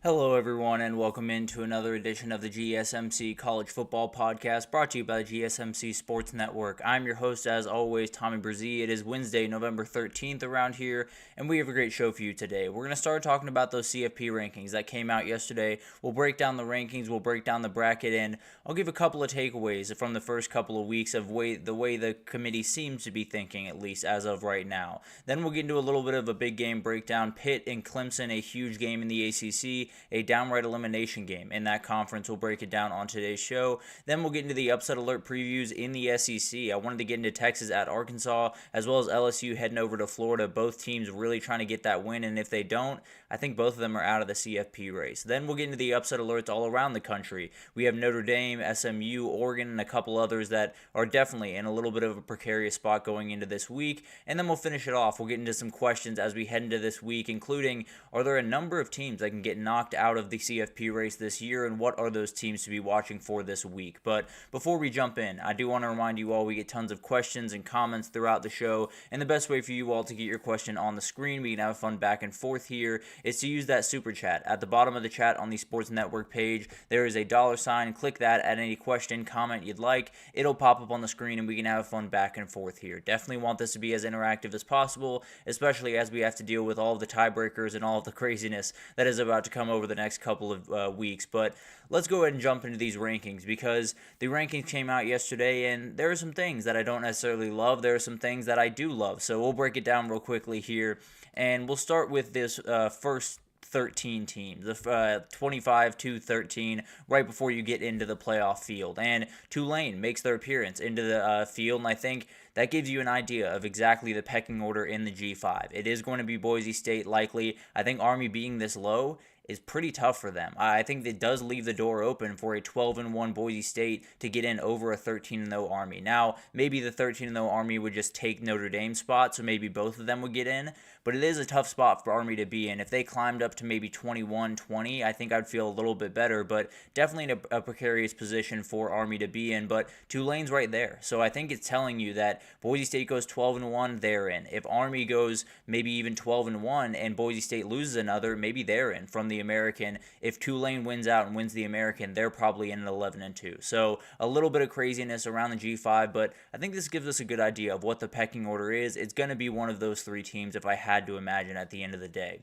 Hello, everyone, and welcome into another edition of the GSMC College Football Podcast, brought to you by the GSMC Sports Network. I'm your host, as always, Tommy Brzee. It is Wednesday, November 13th around here, and we have a great show for you today. We're going to start talking about those CFP rankings that came out yesterday. We'll break down the rankings, we'll break down the bracket, and I'll give a couple of takeaways from the first couple of weeks of the way the committee seems to be thinking, at least as of right now. Then we'll get into a little bit of a big game breakdown. Pitt and Clemson, a huge game in the ACC. A downright elimination game in that conference. We'll break it down on today's show. Then we'll get into the upset alert previews in the SEC. I wanted to get into Texas at Arkansas, as well as LSU heading over to Florida. Both teams really trying to get that win, and if they don't, I think both of them are out of the CFP race. Then we'll get into the upset alerts all around the country. We have Notre Dame, SMU, Oregon, and a couple others that are definitely in a little bit of a precarious spot going into this week. And then we'll finish it off. We'll get into some questions as we head into this week, including, are there a number of teams that can get knocked out of the CFP race this year, and what are those teams to be watching for this week? But before we jump in, I do want to remind you all we get tons of questions and comments throughout the show, and the best way for you all to get your question on the screen, we can have fun back and forth here, is to use that super chat. At the bottom of the chat on the Sports Network page, there is a $sign. Click that, add any question, comment you'd like. It'll pop up on the screen, and we can have fun back and forth here. Definitely want this to be as interactive as possible, especially as we have to deal with all of the tiebreakers and all of the craziness that is about to come over the next couple of weeks. But let's go ahead and jump into these rankings, because the rankings came out yesterday, and there are some things that I don't necessarily love. There are some things that I do love. So we'll break it down real quickly here, and we'll start with this first 13 teams, the 25 to 13, right before you get into the playoff field. And Tulane makes their appearance into the field, and I think that gives you an idea of exactly the pecking order in the G5. It is going to be Boise State likely. I think Army being this low is pretty tough for them. I think it does leave the door open for a 12-1 Boise State to get in over a 13-0 Army. Now, maybe the 13-0 Army would just take Notre Dame's spot, so maybe both of them would get in, but it is a tough spot for Army to be in. If they climbed up to maybe 21-20, I think I'd feel a little bit better, but definitely in a precarious position for Army to be in. But Tulane's right there, so I think it's telling you that Boise State goes 12-1, they're in. If Army goes maybe even 12-1 and Boise State loses another, maybe they're in from the American. If Tulane wins out and wins the American, they're probably in at 11-2. So a little bit of craziness around the G5, but I think this gives us a good idea of what the pecking order is. It's going to be one of those three teams if I had to imagine at the end of the day.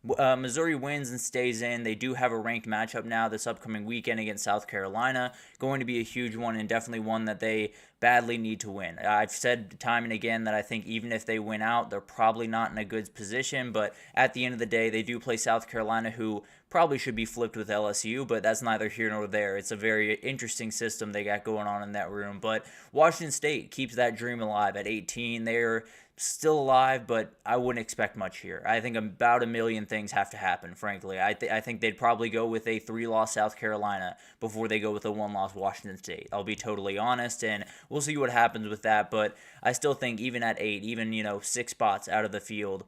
Missouri wins and stays in. They do have a ranked matchup now this upcoming weekend against South Carolina. Going to be a huge one, and definitely one that they badly need to win. I've said time and again that I think even if they win out, they're probably not in a good position, but at the end of the day, they do play South Carolina, who probably should be flipped with LSU, but that's neither here nor there. It's a very interesting system they got going on in that room. But Washington State keeps that dream alive at 18. They're still alive, but I wouldn't expect much here. I think about a million things have to happen, frankly. I think they'd probably go with a 3-loss South Carolina before they go with a 1-loss Washington State. I'll be totally honest, and we'll see what happens with that, but I still think even at 8, even 6 spots out of the field,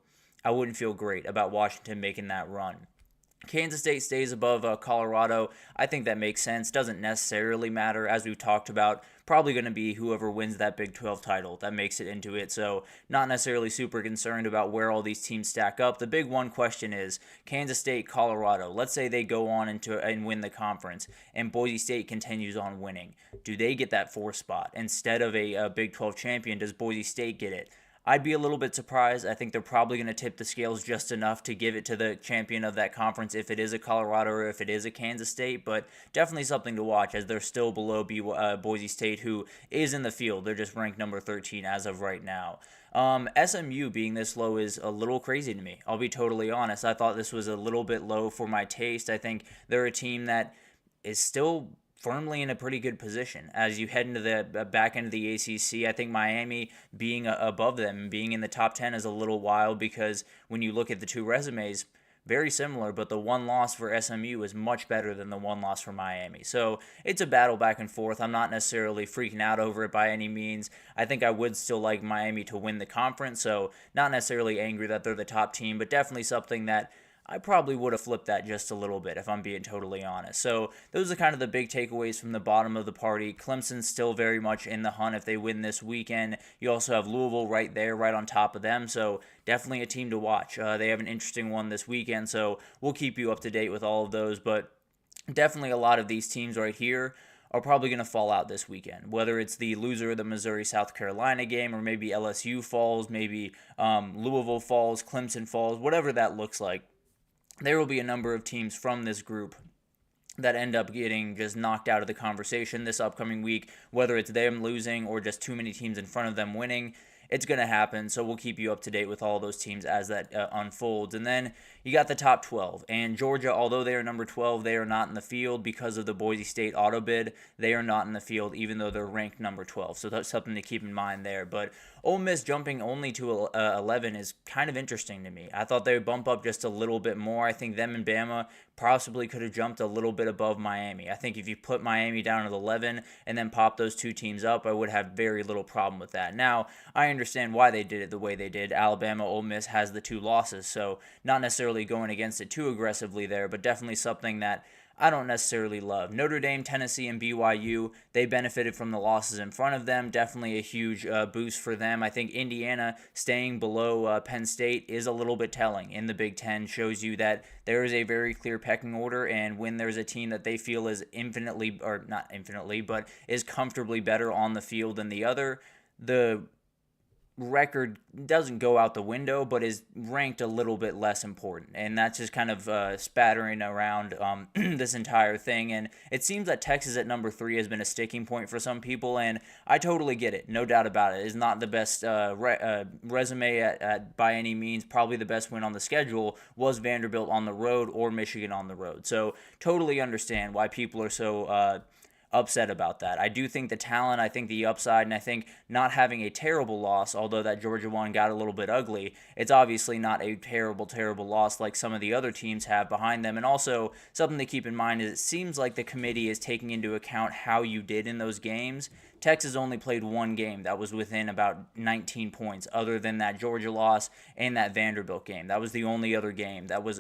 I wouldn't feel great about Washington making that run. Kansas State stays above Colorado. I think that makes sense. Doesn't necessarily matter, as we've talked about. Probably going to be whoever wins that Big 12 title that makes it into it. So not necessarily super concerned about where all these teams stack up. The big one question is Kansas State, Colorado. Let's say they go on and win the conference, and Boise State continues on winning. Do they get that 4th spot? Instead of a Big 12 champion, does Boise State get it? I'd be a little bit surprised. I think they're probably going to tip the scales just enough to give it to the champion of that conference if it is a Colorado or if it is a Kansas State, but definitely something to watch as they're still below Boise State, who is in the field. They're just ranked number 13 as of right now. SMU being this low is a little crazy to me. I'll be totally honest. I thought this was a little bit low for my taste. I think they're a team that is still firmly in a pretty good position as you head into the back end of the ACC. I think Miami being above them, being in the top 10 is a little wild, because when you look at the two resumes, very similar, but the one loss for SMU is much better than the one loss for Miami. So it's a battle back and forth. I'm not necessarily freaking out over it by any means. I think I would still like Miami to win the conference, so not necessarily angry that they're the top team, but definitely something that I probably would have flipped that just a little bit if I'm being totally honest. So those are kind of the big takeaways from the bottom of the party. Clemson's still very much in the hunt if they win this weekend. You also have Louisville right there, right on top of them. So definitely a team to watch. They have an interesting one this weekend, so we'll keep you up to date with all of those. But definitely a lot of these teams right here are probably going to fall out this weekend, whether it's the loser of the Missouri-South Carolina game, or maybe LSU falls, maybe Louisville falls, Clemson falls, whatever that looks like. There will be a number of teams from this group that end up getting just knocked out of the conversation this upcoming week, whether it's them losing or just too many teams in front of them winning. It's going to happen, so we'll keep you up to date with all those teams as that unfolds. And then you got the top 12. And Georgia, although they are number 12, they are not in the field because of the Boise State auto bid. They are not in the field even though they're ranked number 12. So that's something to keep in mind there. But Ole Miss jumping only to 11 is kind of interesting to me. I thought they would bump up just a little bit more. I think them and Bama possibly could have jumped a little bit above Miami. I think if you put Miami down at 11 and then pop those two teams up, I would have very little problem with that. Now, I understand why they did it the way they did. Alabama, Ole Miss has the two losses, so not necessarily going against it too aggressively there, but definitely something that I don't necessarily love. Notre Dame, Tennessee, and BYU, they benefited from the losses in front of them. Definitely a huge boost for them. I think Indiana staying below Penn State is a little bit telling in the Big Ten. Shows you that there is a very clear pecking order, and when there's a team that they feel is infinitely, or not infinitely, but is comfortably better on the field than the other, the record doesn't go out the window, but is ranked a little bit less important. And that's just kind of spattering around this entire thing. And it seems that Texas at number 3 has been a sticking point for some people, and I totally get it. No doubt about it. It's not the best resume at by any means. Probably the best win on the schedule was Vanderbilt on the road or Michigan on the road. So totally understand why people are so upset about that. I do think the talent, I think the upside, and I think not having a terrible loss, although that Georgia one got a little bit ugly, it's obviously not a terrible loss like some of the other teams have behind them. And also, something to keep in mind is it seems like the committee is taking into account how you did in those games. Texas only played one game that was within about 19 points, other than that Georgia loss and that Vanderbilt game. That was the only other game that was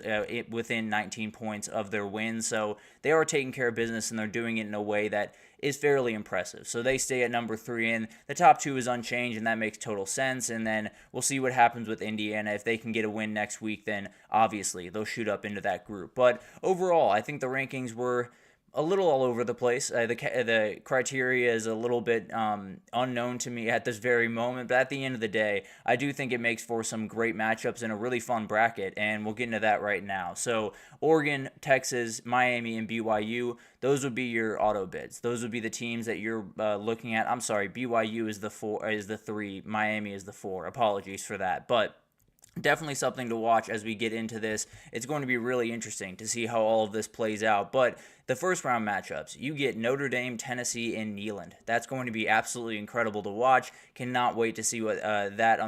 within 19 points of their win. So they are taking care of business, and they're doing it in a way that is fairly impressive. So they stay at number 3, and the top 2 is unchanged, and that makes total sense. And then we'll see what happens with Indiana. If they can get a win next week, then obviously they'll shoot up into that group. But overall, I think the rankings were a little all over the place. The criteria is a little bit unknown to me at this very moment, but at the end of the day, I do think it makes for some great matchups and a really fun bracket, and we'll get into that right now. So Oregon, Texas, Miami, and BYU, those would be your auto bids. Those would be the teams that you're looking at. I'm sorry, BYU is the 3, Miami is the 4. Apologies for that, but definitely something to watch as we get into this. It's going to be really interesting to see how all of this plays out. But the first round matchups, you get Notre Dame, Tennessee, and Neyland. That's going to be absolutely incredible to watch. Cannot wait to see what that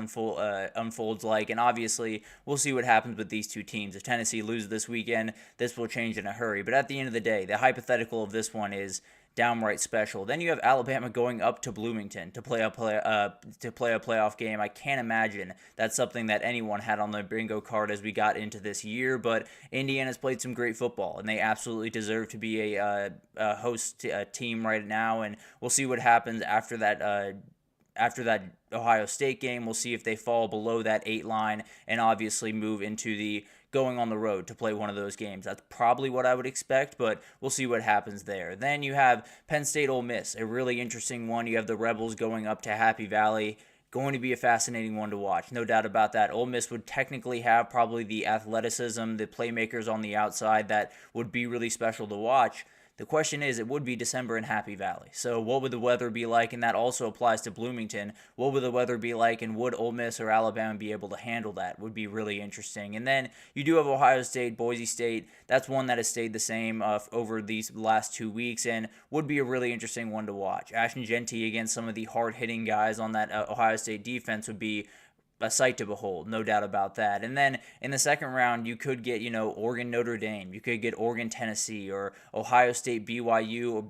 unfolds like. And obviously, we'll see what happens with these two teams. If Tennessee loses this weekend, this will change in a hurry. But at the end of the day, the hypothetical of this one is downright special. Then you have Alabama going up to Bloomington to play a playoff game. I can't imagine that's something that anyone had on their bingo card as we got into this year, but Indiana's played some great football, and they absolutely deserve to be a host team right now, and we'll see what happens after that Ohio State game. We'll see if they fall below that 8 line and obviously move into the going on the road to play one of those games. That's probably what I would expect, but we'll see what happens there. Then you have Penn State Ole Miss, a really interesting one. You have the Rebels going up to Happy Valley. Going to be a fascinating one to watch, no doubt about that. Ole Miss would technically have probably the athleticism, the playmakers on the outside that would be really special to watch. The question is, it would be December in Happy Valley. So what would the weather be like? And that also applies to Bloomington. What would the weather be like? And would Ole Miss or Alabama be able to handle that? Would be really interesting. And then you do have Ohio State, Boise State. That's one that has stayed the same over these last 2 weeks and would be a really interesting one to watch. Ashton Genty against some of the hard-hitting guys on that Ohio State defense would be a sight to behold, no doubt about that. And then in the second round, you could get, Oregon Notre Dame, you could get Oregon Tennessee, or Ohio State BYU, or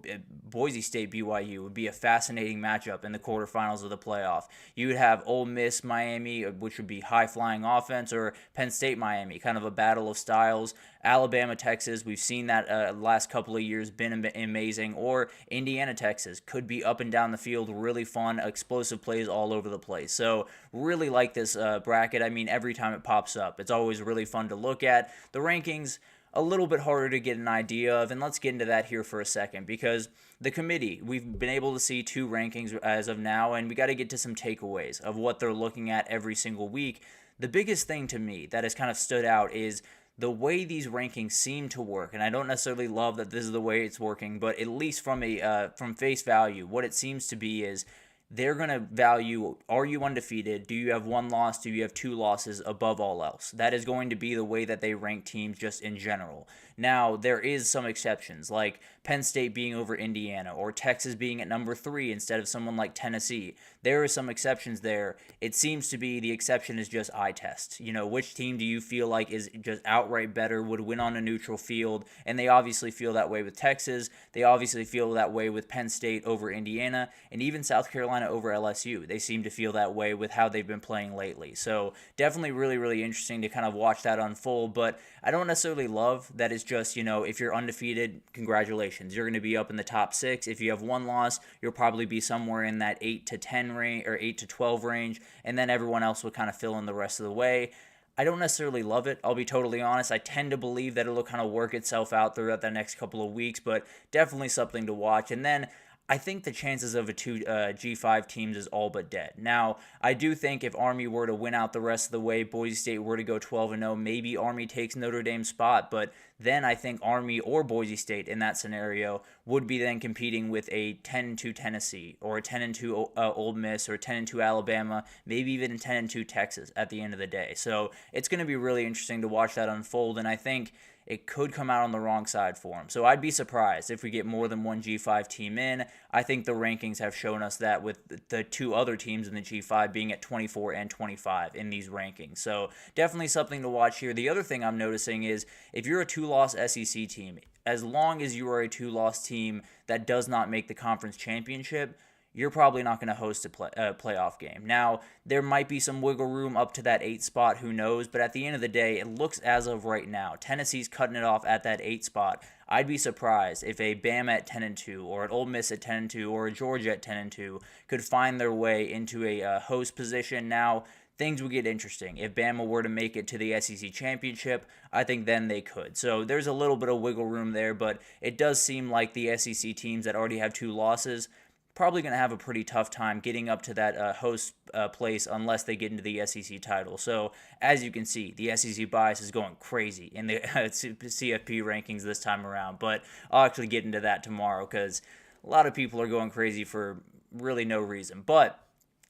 Boise State BYU would be a fascinating matchup in the quarterfinals of the playoff. You would have Ole Miss Miami, which would be high flying offense, or Penn State Miami, kind of a battle of styles. Alabama Texas, we've seen that last couple of years been amazing. Or Indiana Texas could be up and down the field, really fun, explosive plays all over the place. So really like this bracket. I mean, every time it pops up, it's always really fun to look at. The rankings, a little bit harder to get an idea of, and let's get into that here for a second, because the committee, we've been able to see 2 rankings as of now, and we got to get to some takeaways of what they're looking at every single week. The biggest thing to me that has kind of stood out is the way these rankings seem to work, and I don't necessarily love that this is the way it's working, but at least from face value, what it seems to be is they're going to value, are you undefeated? Do you have 1 loss? Do you have 2 losses above all else? That is going to be the way that they rank teams just in general. Now, there is some exceptions, like Penn State being over Indiana, or Texas being at number 3 instead of someone like Tennessee. There are some exceptions there. It seems to be the exception is just eye test. Which team do you feel like is just outright better, would win on a neutral field? And they obviously feel that way with Texas. They obviously feel that way with Penn State over Indiana, and even South Carolina over LSU. They seem to feel that way with how they've been playing lately. So definitely really, really interesting to kind of watch that unfold. But I don't necessarily love that it's just, if you're undefeated, congratulations. You're going to be up in the top 6. If you have 1 loss, you'll probably be somewhere in that 8 to 10 range or 8 to 12 range, and then everyone else will kind of fill in the rest of the way. I don't necessarily love it. I'll be totally honest. I tend to believe that it'll kind of work itself out throughout the next couple of weeks, but definitely something to watch. And then I think the chances of 2 G5 teams is all but dead. Now, I do think if Army were to win out the rest of the way, Boise State were to go 12-0, maybe Army takes Notre Dame's spot, but then I think Army or Boise State in that scenario would be then competing with a 10-2 Tennessee, or a 10-2 Ole Miss, or 10-2 Alabama, maybe even a 10-2 Texas at the end of the day. So it's going to be really interesting to watch that unfold, and I think it could come out on the wrong side for them. So I'd be surprised if we get more than 1 G5 team in. I think the rankings have shown us that, with the 2 other teams in the G5 being at 24 and 25 in these rankings. So definitely something to watch here. The other thing I'm noticing is if you're a 2-loss SEC team, as long as you are a 2-loss team that does not make the conference championship, you're probably not going to host a playoff game. Now, there might be some wiggle room up to that 8 spot, who knows, but at the end of the day, it looks as of right now, Tennessee's cutting it off at that 8 spot. I'd be surprised if a Bama at 10-2, or an Ole Miss at 10-2, or a Georgia at 10-2 could find their way into a host position. Now, things would get interesting. If Bama were to make it to the SEC championship, I think then they could. So there's a little bit of wiggle room there, but it does seem like the SEC teams that already have 2 losses probably going to have a pretty tough time getting up to that host place unless they get into the SEC title. So as you can see, the SEC bias is going crazy in the CFP rankings this time around, but I'll actually get into that tomorrow because a lot of people are going crazy for really no reason. But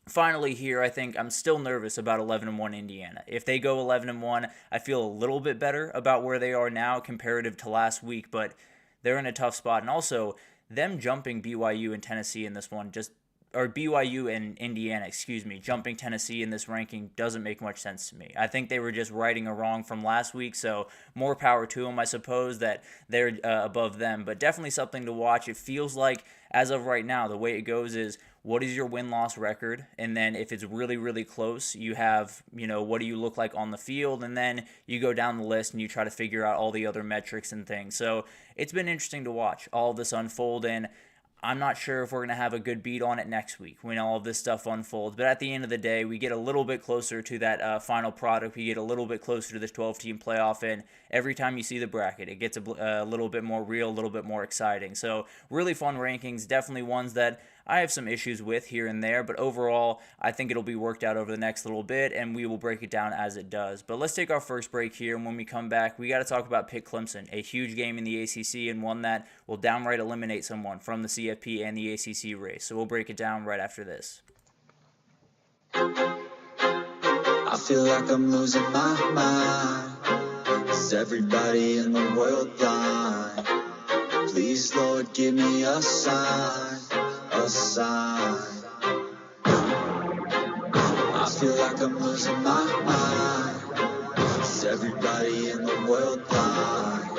finally here, I think I'm still nervous about 11-1 Indiana. If they go 11-1, I feel a little bit better about where they are now comparative to last week, but they're in a tough spot. And also, them jumping BYU and Tennessee in this one or BYU and Indiana, jumping Tennessee in this ranking doesn't make much sense to me. I think they were just righting a wrong from last week, so more power to them, I suppose, that they're above them. But definitely something to watch. It feels like, as of right now, the way it goes is, what is your win-loss record? And then if it's really, really close, you have, what do you look like on the field? And then you go down the list and you try to figure out all the other metrics and things. So it's been interesting to watch all of this unfold, and I'm not sure if we're going to have a good beat on it next week when all of this stuff unfolds. But at the end of the day, we get a little bit closer to that final product. We get a little bit closer to this 12-team playoff. And every time you see the bracket, it gets a little bit more real, a little bit more exciting. So really fun rankings, definitely ones that I have some issues with here and there, but overall, I think it'll be worked out over the next little bit, and we will break it down as it does. But let's take our first break here, and when we come back, we got to talk about Pitt-Clemson, a huge game in the ACC, and one that will downright eliminate someone from the CFP and the ACC race. So we'll break it down right after this. I feel like I'm losing my mind. Is everybody in the world blind? Please, Lord, give me a sign. I feel like I'm losing my mind. Is everybody in the world blind?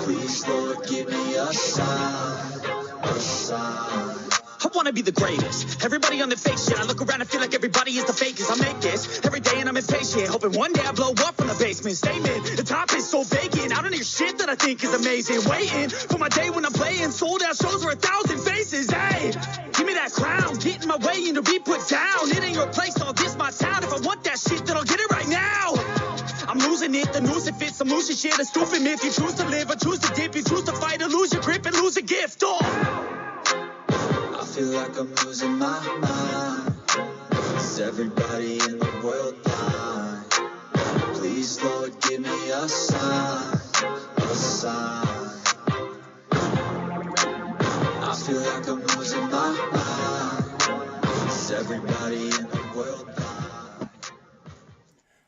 Please, Lord, give me a sign, a sign. I wanna be the greatest. Everybody on the fake shit. I look around and feel like everybody is the fakest. I make this every day and I'm impatient, hoping one day I blow up from the basement. Statement, the top is so vacant. I don't hear shit that I think is amazing. Waiting for my day when I'm playing sold out shows for 1,000 faces. Hey, give me that crown. Get in my way and to be put down. It ain't your place, all this my town. If I want that shit, then I'll get it right now. I'm losing it, the noose it fits. I'm losing shit, a stupid myth. You choose to live or choose to dip. You choose to fight or lose your grip and lose a gift. Oh. I feel like I'm losing my mind. Is everybody in the world blind? Please, Lord, give me a sign, a sign. I feel like I'm losing my mind. Is everybody in the world blind?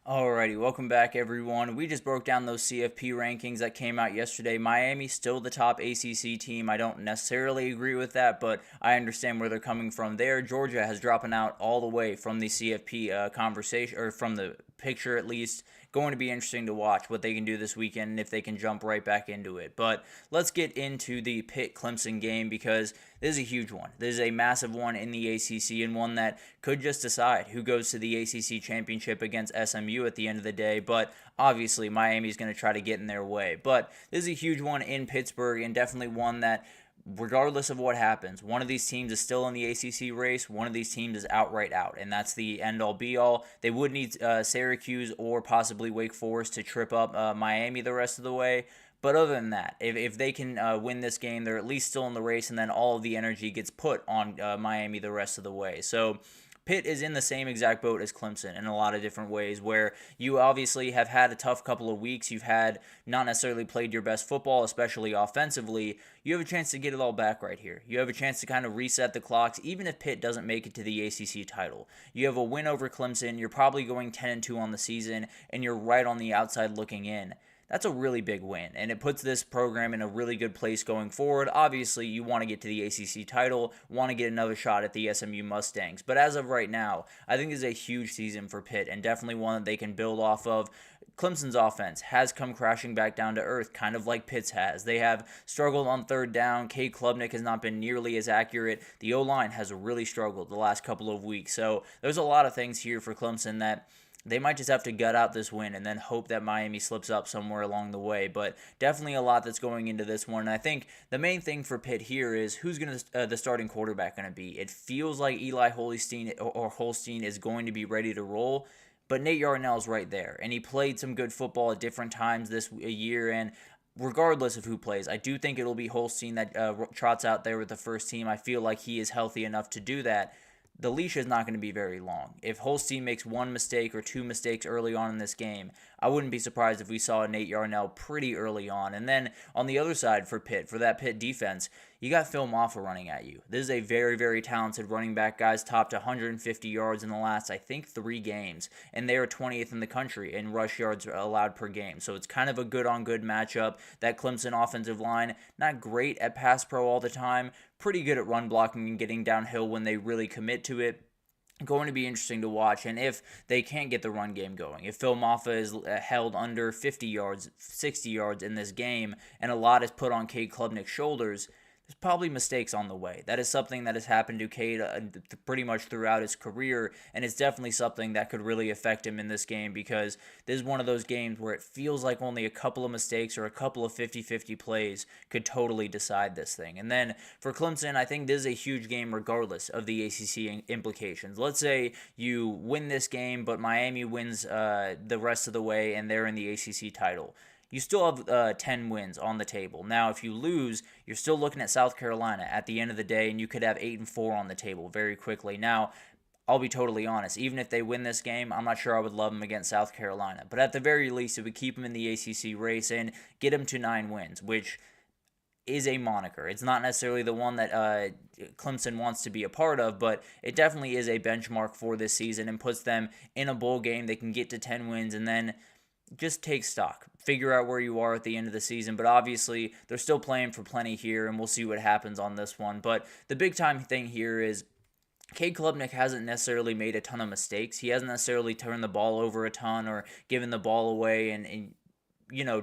Alrighty, welcome back everyone. We just broke down those CFP rankings that came out yesterday. Miami's still the top ACC team. I don't necessarily agree with that, but I understand where they're coming from there. Georgia has dropping out all the way from the CFP conversation, or from the picture at least. Going to be interesting to watch what they can do this weekend and if they can jump right back into it. But let's get into the Pitt-Clemson game because this is a huge one. This is a massive one in the ACC and one that could just decide who goes to the ACC championship against SMU at the end of the day. But obviously, Miami's going to try to get in their way. But this is a huge one in Pittsburgh and definitely one that, regardless of what happens, one of these teams is still in the ACC race. One of these teams is outright out, and that's the end-all, be-all. They would need Syracuse or possibly Wake Forest to trip up Miami the rest of the way. But other than that, if they can win this game, they're at least still in the race, and then all of the energy gets put on Miami the rest of the way. So Pitt is in the same exact boat as Clemson in a lot of different ways, where you obviously have had a tough couple of weeks. You've had not necessarily played your best football, especially offensively. You have a chance to get it all back right here. You have a chance to kind of reset the clocks, even if Pitt doesn't make it to the ACC title. You have a win over Clemson. You're probably going 10-2 on the season, and you're right on the outside looking in. That's a really big win, and it puts this program in a really good place going forward. Obviously, you want to get to the ACC title, want to get another shot at the SMU Mustangs, but as of right now, I think this is a huge season for Pitt, and definitely one that they can build off of. Clemson's offense has come crashing back down to earth, kind of like Pitt's has. They have struggled on third down. Cade Klubnik has not been nearly as accurate. The O-line has really struggled the last couple of weeks, so there's a lot of things here for Clemson that they might just have to gut out this win and then hope that Miami slips up somewhere along the way. But definitely a lot that's going into this one. And I think the main thing for Pitt here is who's going to the starting quarterback going to be. It feels like Eli Holstein is going to be ready to roll. But Nate Yarnell's right there. And he played some good football at different times this year. And regardless of who plays, I do think it'll be Holstein that trots out there with the first team. I feel like he is healthy enough to do that. The leash is not going to be very long. If Holstein makes one mistake or two mistakes early on in this game, I wouldn't be surprised if we saw Nate Yarnell pretty early on. And then on the other side for Pitt, for that Pitt defense, you got Phil Maffa running at you. This is a very, very talented running back. Guys topped 150 yards in the last, I think, 3 games. And they are 20th in the country in rush yards allowed per game. So it's kind of a good-on-good matchup. That Clemson offensive line, not great at pass pro all the time. Pretty good at run blocking and getting downhill when they really commit to it. Going to be interesting to watch, and if they can't get the run game going, if Phil Maffa is held under 50 yards, 60 yards in this game, and a lot is put on Cade Klubnik's shoulders, there's probably mistakes on the way. That is something that has happened to Cade pretty much throughout his career, and it's definitely something that could really affect him in this game because this is one of those games where it feels like only a couple of mistakes or a couple of 50-50 plays could totally decide this thing. And then for Clemson, I think this is a huge game regardless of the ACC implications. Let's say you win this game, but Miami wins the rest of the way and they're in the ACC title. You still have 10 wins on the table. Now, if you lose, you're still looking at South Carolina at the end of the day, and you could have 8-4 on the table very quickly. Now, I'll be totally honest. Even if they win this game, I'm not sure I would love them against South Carolina. But at the very least, it would keep them in the ACC race and get them to 9 wins, which is a moniker. It's not necessarily the one that Clemson wants to be a part of, but it definitely is a benchmark for this season and puts them in a bowl game. They can get to 10 wins and then just take stock. Figure out where you are at the end of the season. But obviously, they're still playing for plenty here, and we'll see what happens on this one. But the big-time thing here is Cade Klubnik hasn't necessarily made a ton of mistakes. He hasn't necessarily turned the ball over a ton or given the ball away and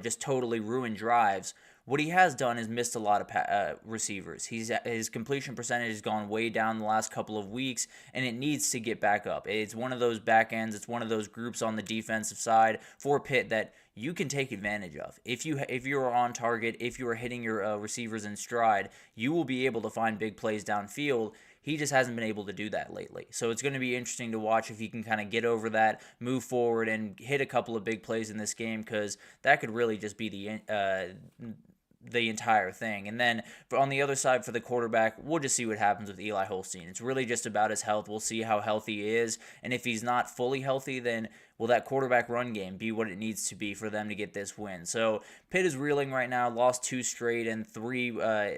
just totally ruined drives. What he has done is missed a lot of receivers. His completion percentage has gone way down the last couple of weeks, and it needs to get back up. It's one of those back ends. It's one of those groups on the defensive side for Pitt that you can take advantage of. If you are on target, if you are hitting your receivers in stride, you will be able to find big plays downfield. He just hasn't been able to do that lately. So it's going to be interesting to watch if he can kind of get over that, move forward, and hit a couple of big plays in this game, because that could really just be the entire thing. And then on the other side for the quarterback, we'll just see what happens with Eli Holstein. It's really just about his health. We'll see how healthy he is. And if he's not fully healthy, then will that quarterback run game be what it needs to be for them to get this win? So Pitt is reeling right now, lost 2 straight, and 3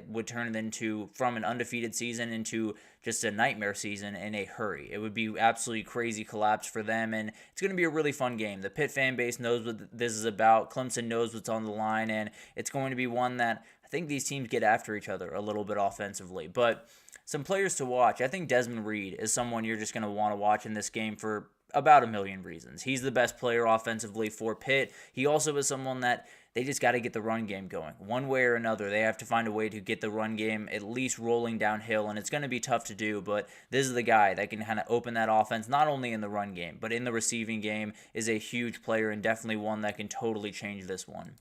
would turn it into, from an undefeated season into just a nightmare season in a hurry. It would be absolutely crazy collapse for them, and it's going to be a really fun game. The Pitt fan base knows what this is about. Clemson knows what's on the line, and it's going to be one that I think these teams get after each other a little bit offensively. But some players to watch. I think Desmond Reed is someone you're just going to want to watch in this game for about a million reasons. He's the best player offensively for Pitt. He also is someone that they just got to get the run game going. One way or another, they have to find a way to get the run game at least rolling downhill, and it's going to be tough to do, but this is the guy that can kind of open that offense, not only in the run game, but in the receiving game, is a huge player and definitely one that can totally change this one.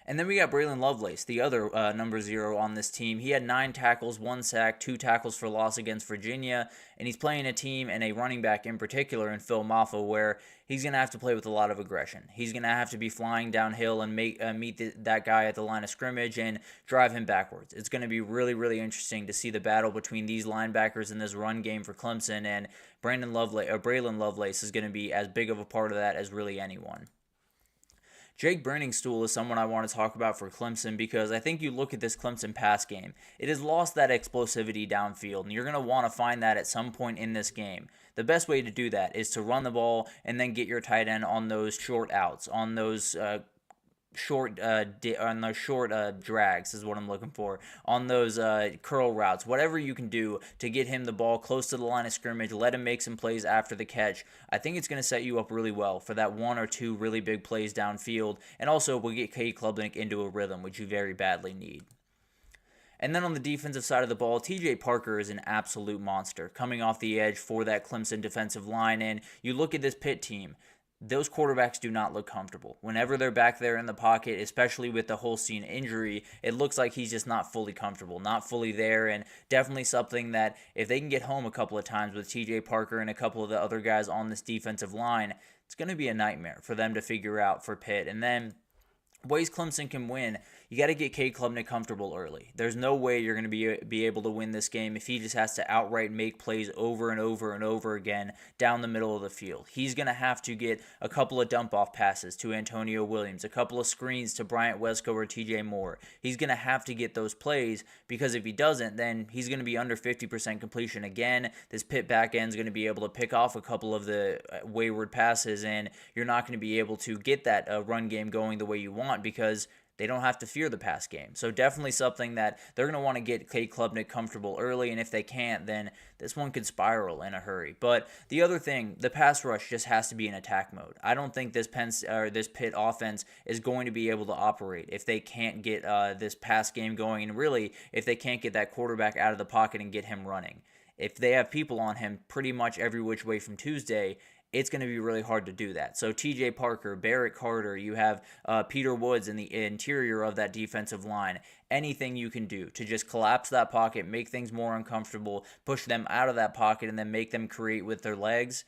And then we got Braylon Lovelace, the other number 0 on this team. He had 9 tackles, 1 sack, 2 tackles for loss against Virginia, and he's playing a team and a running back in particular in Phil Maffa where he's going to have to play with a lot of aggression. He's going to have to be flying downhill and meet that guy at the line of scrimmage and drive him backwards. It's going to be really, really interesting to see the battle between these linebackers in this run game for Clemson, and Braylon Lovelace is going to be as big of a part of that as really anyone. Jake Briningstool is someone I want to talk about for Clemson because I think you look at this Clemson pass game, it has lost that explosivity downfield, and you're going to want to find that at some point in this game. The best way to do that is to run the ball and then get your tight end on those short outs, on those short drags is what I'm looking for, on those curl routes, whatever you can do to get him the ball close to the line of scrimmage, let him make some plays after the catch. I think it's going to set you up really well for that 1 or 2 really big plays downfield, and also will get Cade Klubnik into a rhythm, which you very badly need. And then on the defensive side of the ball, TJ Parker is an absolute monster coming off the edge for that Clemson defensive line, and you look at this Pitt team, those quarterbacks do not look comfortable. Whenever they're back there in the pocket, especially with the Holstein injury, it looks like he's just not fully comfortable, not fully there, and definitely something that if they can get home a couple of times with TJ Parker and a couple of the other guys on this defensive line, it's going to be a nightmare for them to figure out for Pitt. And then ways Clemson can win, you got to get Cade Klubnik comfortable early. There's no way you're going to be able to win this game if he just has to outright make plays over and over and over again down the middle of the field. He's going to have to get a couple of dump-off passes to Antonio Williams, a couple of screens to Bryant Wesco or TJ Moore. He's going to have to get those plays because if he doesn't, then he's going to be under 50% completion again. This Pitt back end is going to be able to pick off a couple of the wayward passes, and you're not going to be able to get that run game going the way you want because they don't have to fear the pass game. So definitely something that they're going to want to get Cade Klubnik comfortable early, and if they can't, then this one could spiral in a hurry. But the other thing, the pass rush just has to be in attack mode. I don't think this Pitt offense is going to be able to operate if they can't get this pass game going, and really if they can't get that quarterback out of the pocket and get him running. If they have people on him pretty much every which way from Tuesday, it's going to be really hard to do that. So TJ Parker, Barrett Carter, you have Peter Woods in the interior of that defensive line. Anything you can do to just collapse that pocket, make things more uncomfortable, push them out of that pocket, and then make them create with their legs,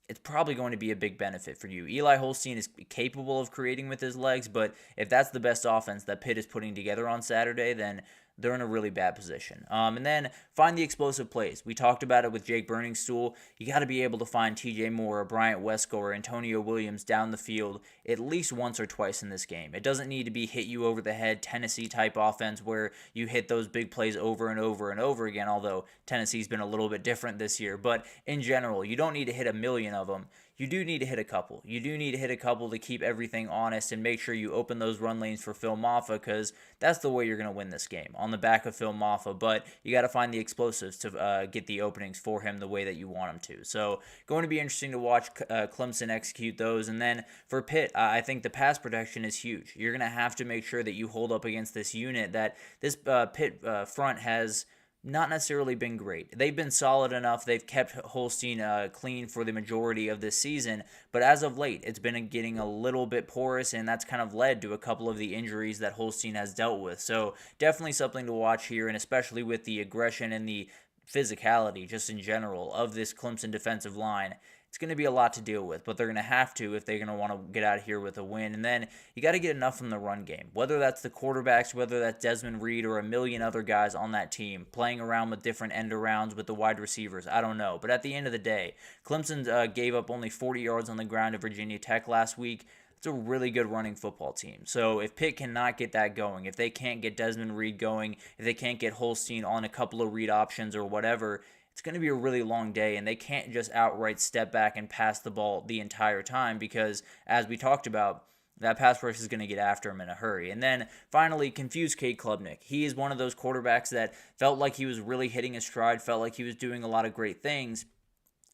it's probably going to be a big benefit for you. Eli Holstein is capable of creating with his legs, but if that's the best offense that Pitt is putting together on Saturday, then they're in a really bad position. And then find the explosive plays. We talked about it with Jake Briningstool. You got to be able to find TJ Moore or Bryant Wesco or Antonio Williams down the field at least once or twice in this game. It doesn't need to be hit you over the head Tennessee-type offense where you hit those big plays over and over and over again, although Tennessee's been a little bit different this year. But in general, you don't need to hit a million of them. you do need to hit a couple. You do need to hit a couple to keep everything honest and make sure you open those run lanes for Phil Maffa, because that's the way you're going to win this game, on the back of Phil Maffa. But you got to find the explosives to get the openings for him the way that you want him to. So going to be interesting to watch Clemson execute those. And then for Pitt, I think the pass protection is huge. You're going to have to make sure that you hold up against this unit that this Pitt front has not necessarily been great. They've been solid enough. They've kept Holstein clean for the majority of this season, but as of late, it's been getting a little bit porous, and that's kind of led to a couple of the injuries that Holstein has dealt with. So definitely something to watch here, and especially with the aggression and the physicality just in general of this Clemson defensive line. It's going to be a lot to deal with, but they're going to have to if they're going to want to get out of here with a win. And then you got to get enough from the run game, whether that's the quarterbacks, whether that's Desmond Reed or a million other guys on that team playing around with different end arounds with the wide receivers. I don't know. But at the end of the day, Clemson gave up only 40 yards on the ground to Virginia Tech last week. It's a really good running football team. So if Pitt cannot get that going, if they can't get Desmond Reed going, if they can't get Holstein on a couple of read options or whatever, it's going to be a really long day, and they can't just outright step back and pass the ball the entire time because, as we talked about, that pass rush is going to get after him in a hurry. And then, finally, confuse Cade Klubnik. He is one of those quarterbacks that felt like he was really hitting his stride, felt like he was doing a lot of great things.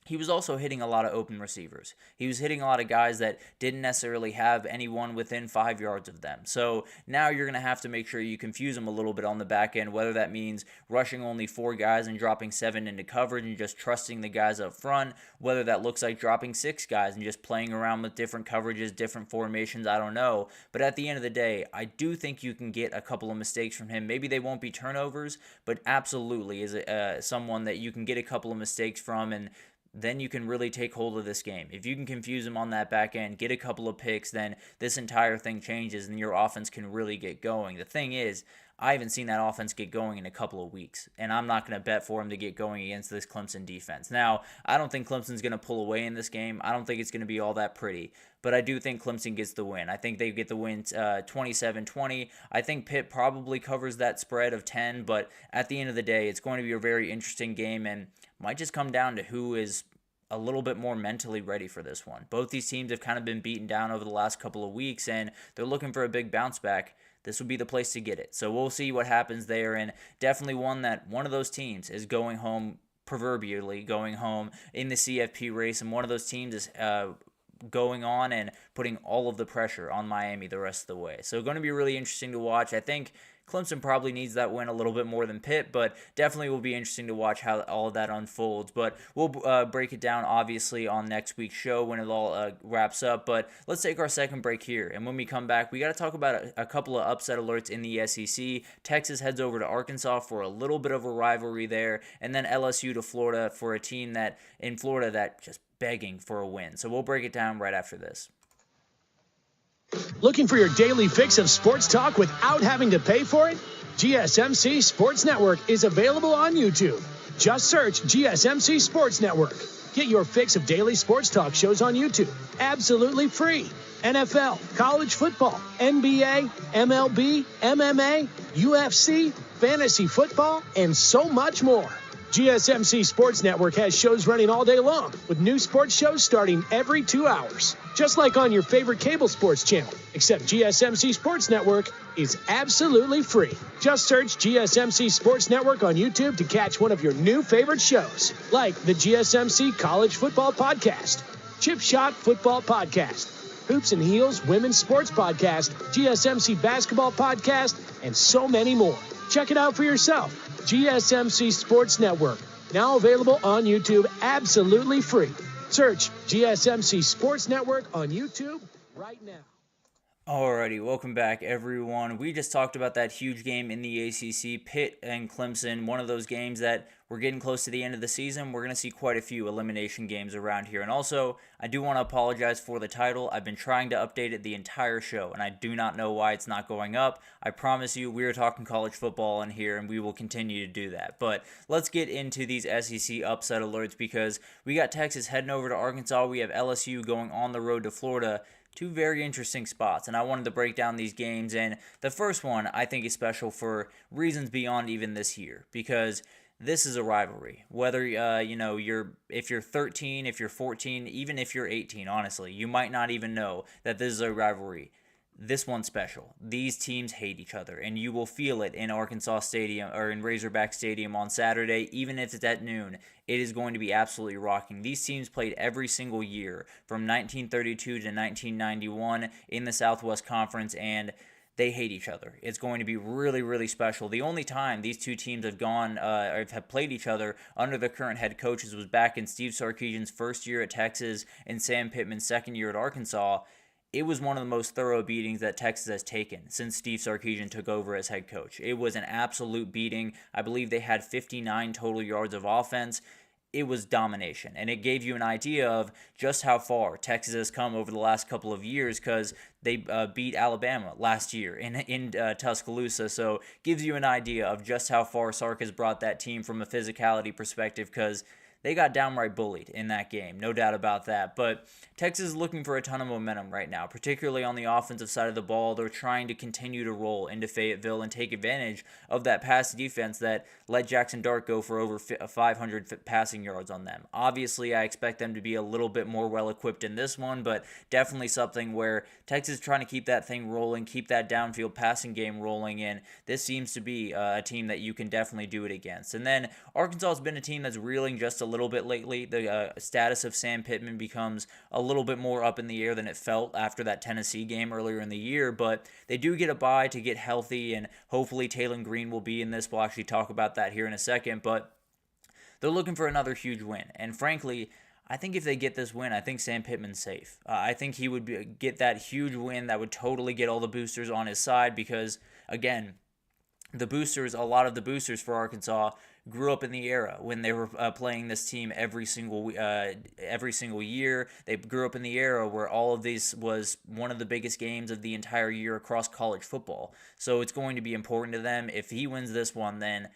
He was also hitting a lot of open receivers. He was hitting a lot of guys that didn't necessarily have anyone within 5 yards of them. So now you're going to have to make sure you confuse him a little bit on the back end, whether that means rushing only 4 guys and dropping 7 into coverage and just trusting the guys up front, whether that looks like dropping 6 guys and just playing around with different coverages, different formations, I don't know. But at the end of the day, I do think you can get a couple of mistakes from him. Maybe they won't be turnovers, but absolutely is someone that you can get a couple of mistakes from, and then you can really take hold of this game. If you can confuse him on that back end, get a couple of picks, then this entire thing changes and your offense can really get going. The thing is, I haven't seen that offense get going in a couple of weeks, and I'm not going to bet for him to get going against this Clemson defense. Now, I don't think Clemson's going to pull away in this game. I don't think it's going to be all that pretty, but I do think Clemson gets the win. I think they get the win 27-20. I think Pitt probably covers that spread of 10, but at the end of the day, it's going to be a very interesting game, and might just come down to who is a little bit more mentally ready for this one. Both these teams have kind of been beaten down over the last couple of weeks, and they're looking for a big bounce back. This would be the place to get it. So we'll see what happens there, and definitely one of those teams is going home, proverbially going home in the CFP race, and one of those teams is going on and putting all of the pressure on Miami the rest of the way. So going to be really interesting to watch. I think Clemson probably needs that win a little bit more than Pitt, but definitely will be interesting to watch how all of that unfolds. But we'll break it down, obviously, on next week's show when it all wraps up. But let's take our second break here. And when we come back, we got to talk about a couple of upset alerts in the SEC. Texas heads over to Arkansas for a little bit of a rivalry there, and then LSU to Florida for a team that in Florida that just begging for a win. So we'll break it down right after this. Looking for your daily fix of sports talk without having to pay for it? GSMC Sports Network is available on YouTube. Just search GSMC Sports Network. Get your fix of daily sports talk shows on YouTube, absolutely free. NFL, college football, NBA, MLB, MMA, UFC, fantasy football, and so much more. GSMC Sports Network has shows running all day long, with new sports shows starting every 2 hours. Just like on your favorite cable sports channel, except GSMC Sports Network is absolutely free. Just search GSMC Sports Network on YouTube to catch one of your new favorite shows, like the GSMC College Football Podcast, Chip Shot Football Podcast, Hoops and Heels Women's Sports Podcast, GSMC Basketball Podcast, and so many more. Check it out for yourself. GSMC Sports Network, now available on YouTube absolutely free. Search GSMC Sports Network on YouTube right now. Alrighty, welcome back, everyone. We just talked about that huge game in the ACC, Pitt and Clemson, one of those games that we're getting close to the end of the season. We're going to see quite a few elimination games around here. And also, I do want to apologize for the title. I've been trying to update it the entire show, and I do not know why it's not going up. I promise you, we are talking college football in here, and we will continue to do that. But let's get into these SEC upset alerts, because we got Texas heading over to Arkansas. We have LSU going on the road to Florida. Two very interesting spots, and I wanted to break down these games. And the first one I think is special for reasons beyond even this year, because this is a rivalry. Whether if you're 13, if you're 14, even if you're 18, honestly, you might not even know that this is a rivalry. This one's special. These teams hate each other, and you will feel it in Arkansas Stadium or in Razorback Stadium on Saturday, even if it's at noon. It is going to be absolutely rocking. These teams played every single year from 1932 to 1991 in the Southwest Conference, and they hate each other. It's going to be really, really special. The only time these two teams have gone or have played each other under the current head coaches was back in Steve Sarkisian's first year at Texas and Sam Pittman's second year at Arkansas. It was one of the most thorough beatings that Texas has taken since Steve Sarkisian took over as head coach. It was an absolute beating. I believe they had 59 total yards of offense. It was domination, and it gave you an idea of just how far Texas has come over the last couple of years because they beat Alabama last year in Tuscaloosa, so gives you an idea of just how far Sark has brought that team from a physicality perspective because they got downright bullied in that game, no doubt about that. But Texas is looking for a ton of momentum right now, particularly on the offensive side of the ball. They're trying to continue to roll into Fayetteville and take advantage of that pass defense that let Jackson Dart go for over 500 passing yards on them. Obviously, I expect them to be a little bit more well-equipped in this one, but definitely something where Texas is trying to keep that thing rolling, keep that downfield passing game rolling, and this seems to be a team that you can definitely do it against. And then Arkansas has been a team that's reeling just a little bit lately. The status of Sam Pittman becomes a little bit more up in the air than it felt after that Tennessee game earlier in the year, but they do get a bye to get healthy, and hopefully Taylon Green will be in this. We'll actually talk about that here in a second, but they're looking for another huge win, and frankly, I think if they get this win, I think Sam Pittman's safe. I think he would get that huge win that would totally get all the boosters on his side because, again, a lot of the boosters for Arkansas grew up in the era when they were playing this team every single year. They grew up in the era where all of this was one of the biggest games of the entire year across college football. So it's going to be important to them. If he wins this one, then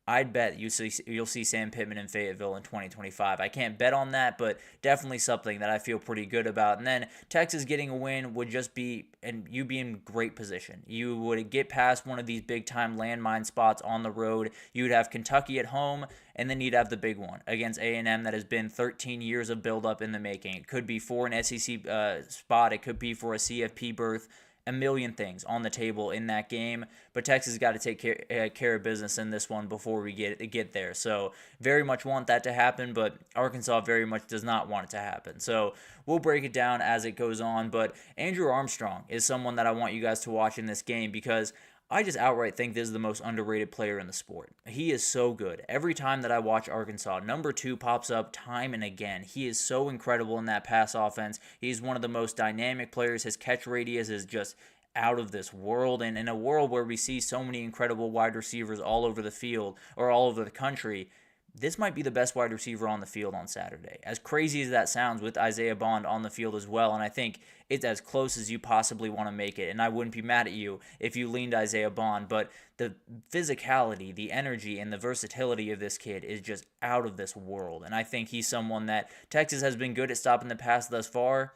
I'd bet you'll see Sam Pittman in Fayetteville in 2025. I can't bet on that, but definitely something that I feel pretty good about. And then Texas getting a win would just be, and you be in great position. You would get past one of these big-time landmine spots on the road. You would have Kentucky at home, and then you'd have the big one against A&M that has been 13 years of build-up in the making. It could be for an SEC spot. It could be for a CFP berth. A million things on the table in that game, but Texas got to take care of business in this one before we get there. So very much want that to happen, but Arkansas very much does not want it to happen. So we'll break it down as it goes on, but Andrew Armstrong is someone that I want you guys to watch in this game because I just outright think this is the most underrated player in the sport. He is so good. Every time that I watch Arkansas, number 2 pops up time and again. He is so incredible in that pass offense. He's one of the most dynamic players. His catch radius is just out of this world. And in a world where we see so many incredible wide receivers all over the field or all over the country, this might be the best wide receiver on the field on Saturday. As crazy as that sounds with Isaiah Bond on the field as well, and I think it's as close as you possibly want to make it, and I wouldn't be mad at you if you leaned Isaiah Bond, but the physicality, the energy, and the versatility of this kid is just out of this world, and I think he's someone that Texas has been good at stopping the pass thus far.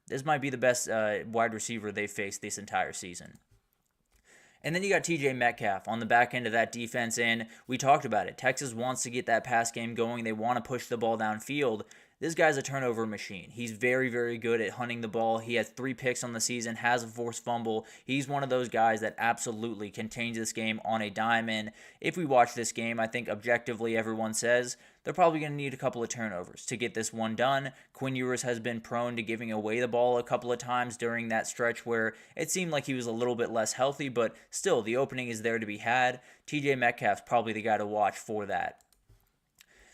This might be the best wide receiver they've faced this entire season. And then you got TJ Metcalf on the back end of that defense, and we talked about it. Texas wants to get that pass game going. They want to push the ball downfield. This guy's a turnover machine. He's very, very good at hunting the ball. He has 3 picks on the season, has a forced fumble. He's one of those guys that absolutely can change this game on a dime. And if we watch this game, I think objectively everyone says they're probably going to need a couple of turnovers to get this one done. Quinn Ewers has been prone to giving away the ball a couple of times during that stretch where it seemed like he was a little bit less healthy, but still the opening is there to be had. TJ Metcalf's probably the guy to watch for that.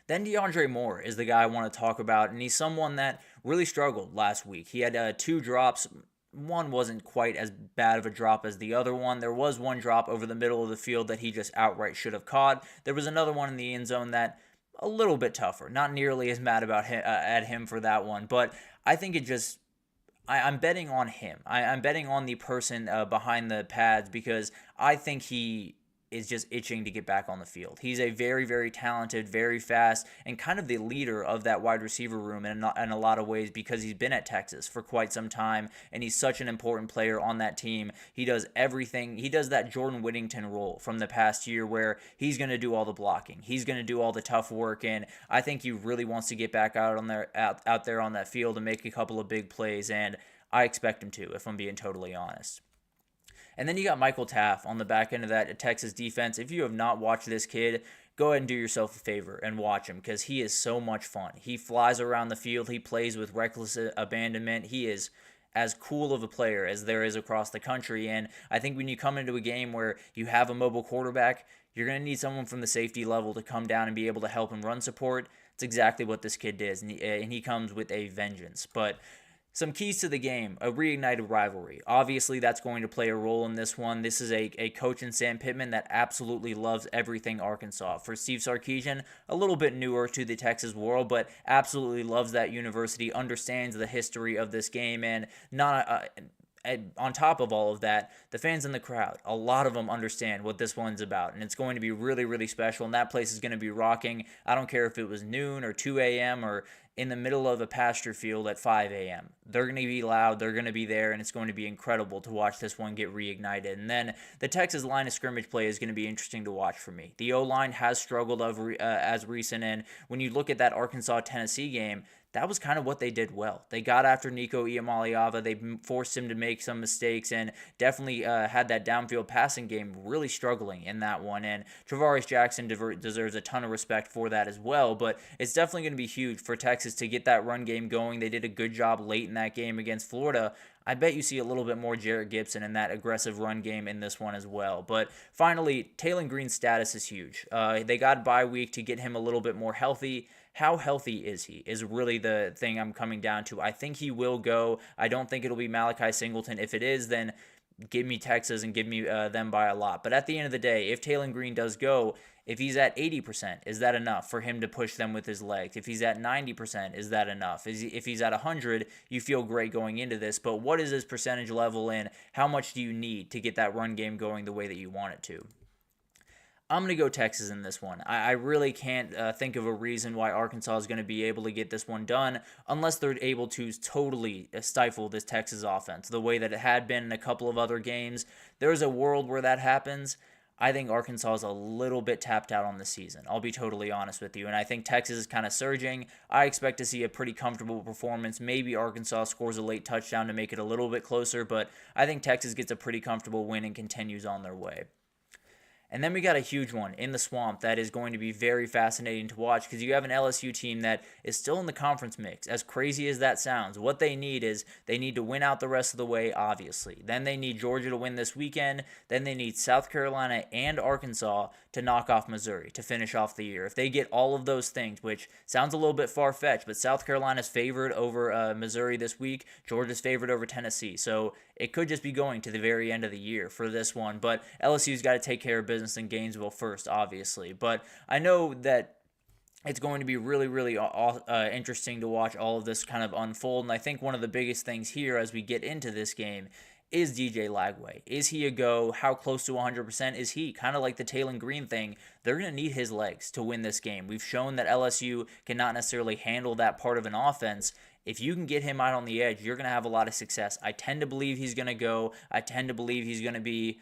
Then DeAndre Moore is the guy I want to talk about, and he's someone that really struggled last week. He had 2 drops. One wasn't quite as bad of a drop as the other one. There was one drop over the middle of the field that he just outright should have caught. There was another one in the end zone that a little bit tougher. Not nearly as mad about at him for that one, but I think it just I'm betting on him. I'm betting on the person behind the pads because I think he is just itching to get back on the field. He's a very, very talented, very fast, and kind of the leader of that wide receiver room in a lot of ways because he's been at Texas for quite some time, and he's such an important player on that team. He does everything. He does that Jordan Whittington role from the past year where he's going to do all the blocking. He's going to do all the tough work, and I think he really wants to get back out there on that field and make a couple of big plays, and I expect him to, if I'm being totally honest. And then you got Michael Taft on the back end of that Texas defense. If you have not watched this kid, go ahead and do yourself a favor and watch him because he is so much fun. He flies around the field. He plays with reckless abandonment. He is as cool of a player as there is across the country. And I think when you come into a game where you have a mobile quarterback, you're going to need someone from the safety level to come down and be able to help and run support. It's exactly what this kid does, and he comes with a vengeance. But some keys to the game, a reignited rivalry. Obviously, that's going to play a role in this one. This is a coach in Sam Pittman that absolutely loves everything Arkansas. For Steve Sarkisian, a little bit newer to the Texas world, but absolutely loves that university, understands the history of this game, and on top of all of that, the fans in the crowd, a lot of them understand what this one's about, and it's going to be really, really special, and that place is going to be rocking. I don't care if it was noon or 2 a.m. or in the middle of a pasture field at 5 a.m. They're going to be loud, they're going to be there, and it's going to be incredible to watch this one get reignited. And then the Texas line of scrimmage play is going to be interesting to watch for me. The O-line has struggled as recent, and when you look at that Arkansas-Tennessee game, that was kind of what they did well. They got after Nico Iamaleava. They forced him to make some mistakes and definitely had that downfield passing game really struggling in that one. And Travaris Jackson deserves a ton of respect for that as well. But it's definitely going to be huge for Texas to get that run game going. They did a good job late in that game against Florida. I bet you see a little bit more Jarrett Gibson in that aggressive run game in this one as well. But finally, Taylon Green's status is huge. They got a bye week to get him a little bit more healthy. How healthy is he is really the thing I'm coming down to. I think he will go. I don't think it'll be Malachi Singleton. If it is, then give me Texas and give me them by a lot. But at the end of the day, if Taylon Green does go, if he's at 80%, is that enough for him to push them with his legs? If he's at 90%, is that enough? If he's at 100, you feel great going into this. But what is his percentage level and how much do you need to get that run game going the way that you want it to? I'm going to go Texas in this one. I really can't think of a reason why Arkansas is going to be able to get this one done unless they're able to totally stifle this Texas offense the way that it had been in a couple of other games. There's a world where that happens. I think Arkansas is a little bit tapped out on the season. I'll be totally honest with you. And I think Texas is kind of surging. I expect to see a pretty comfortable performance. Maybe Arkansas scores a late touchdown to make it a little bit closer, but I think Texas gets a pretty comfortable win and continues on their way. And then we got a huge one in the swamp that is going to be very fascinating to watch because you have an LSU team that is still in the conference mix. As crazy as that sounds, what they need is they need to win out the rest of the way, obviously. Then they need Georgia to win this weekend. Then they need South Carolina and Arkansas to knock off Missouri to finish off the year. If they get all of those things, which sounds a little bit far-fetched, but South Carolina's favored over Missouri this week. Georgia's favored over Tennessee. So it could just be going to the very end of the year for this one. But LSU's got to take care of business in Gainesville first, obviously. But I know that it's going to be really, really interesting to watch all of this kind of unfold. And I think one of the biggest things here as we get into this game is DJ Lagway. Is he a go? How close to 100% is he? Kind of like the Taylon Green thing. They're going to need his legs to win this game. We've shown that LSU cannot necessarily handle that part of an offense. If you can get him out on the edge, you're going to have a lot of success. I tend to believe he's going to go. I tend to believe he's going to be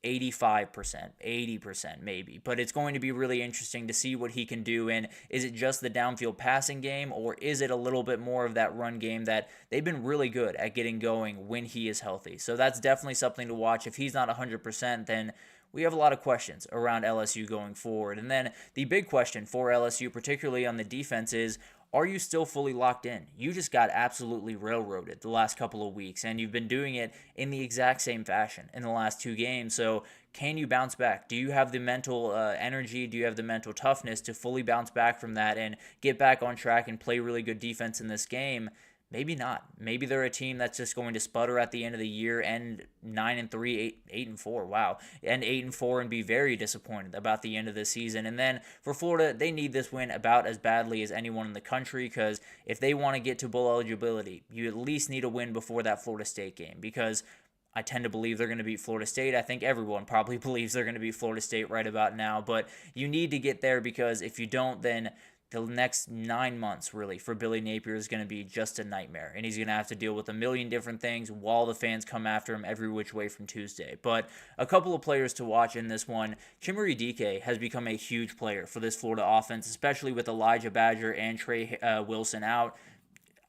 85%, 80% maybe. But it's going to be really interesting to see what he can do. And is it just the downfield passing game, or is it a little bit more of that run game that they've been really good at getting going when he is healthy? So that's definitely something to watch. If he's not 100%, then we have a lot of questions around LSU going forward. And then the big question for LSU, particularly on the defense, is are you still fully locked in? You just got absolutely railroaded the last couple of weeks, and you've been doing it in the exact same fashion in the last two games. So can you bounce back? Do you have the mental energy? Do you have the mental toughness to fully bounce back from that and get back on track and play really good defense in this game? Maybe not. Maybe they're a team that's just going to sputter at the end of the year, end 9-3, 8-4. Wow, end 8-4, and be very disappointed about the end of the season. And then for Florida, they need this win about as badly as anyone in the country, because if they want to get to bowl eligibility, you at least need a win before that Florida State game, because I tend to believe they're going to beat Florida State. I think everyone probably believes they're going to beat Florida State right about now, but you need to get there because if you don't, then the next 9 months, really, for Billy Napier is going to be just a nightmare. And he's going to have to deal with a million different things while the fans come after him every which way from Tuesday. But a couple of players to watch in this one. Chimere Dike has become a huge player for this Florida offense, especially with Elijah Badger and Trey Wilson out.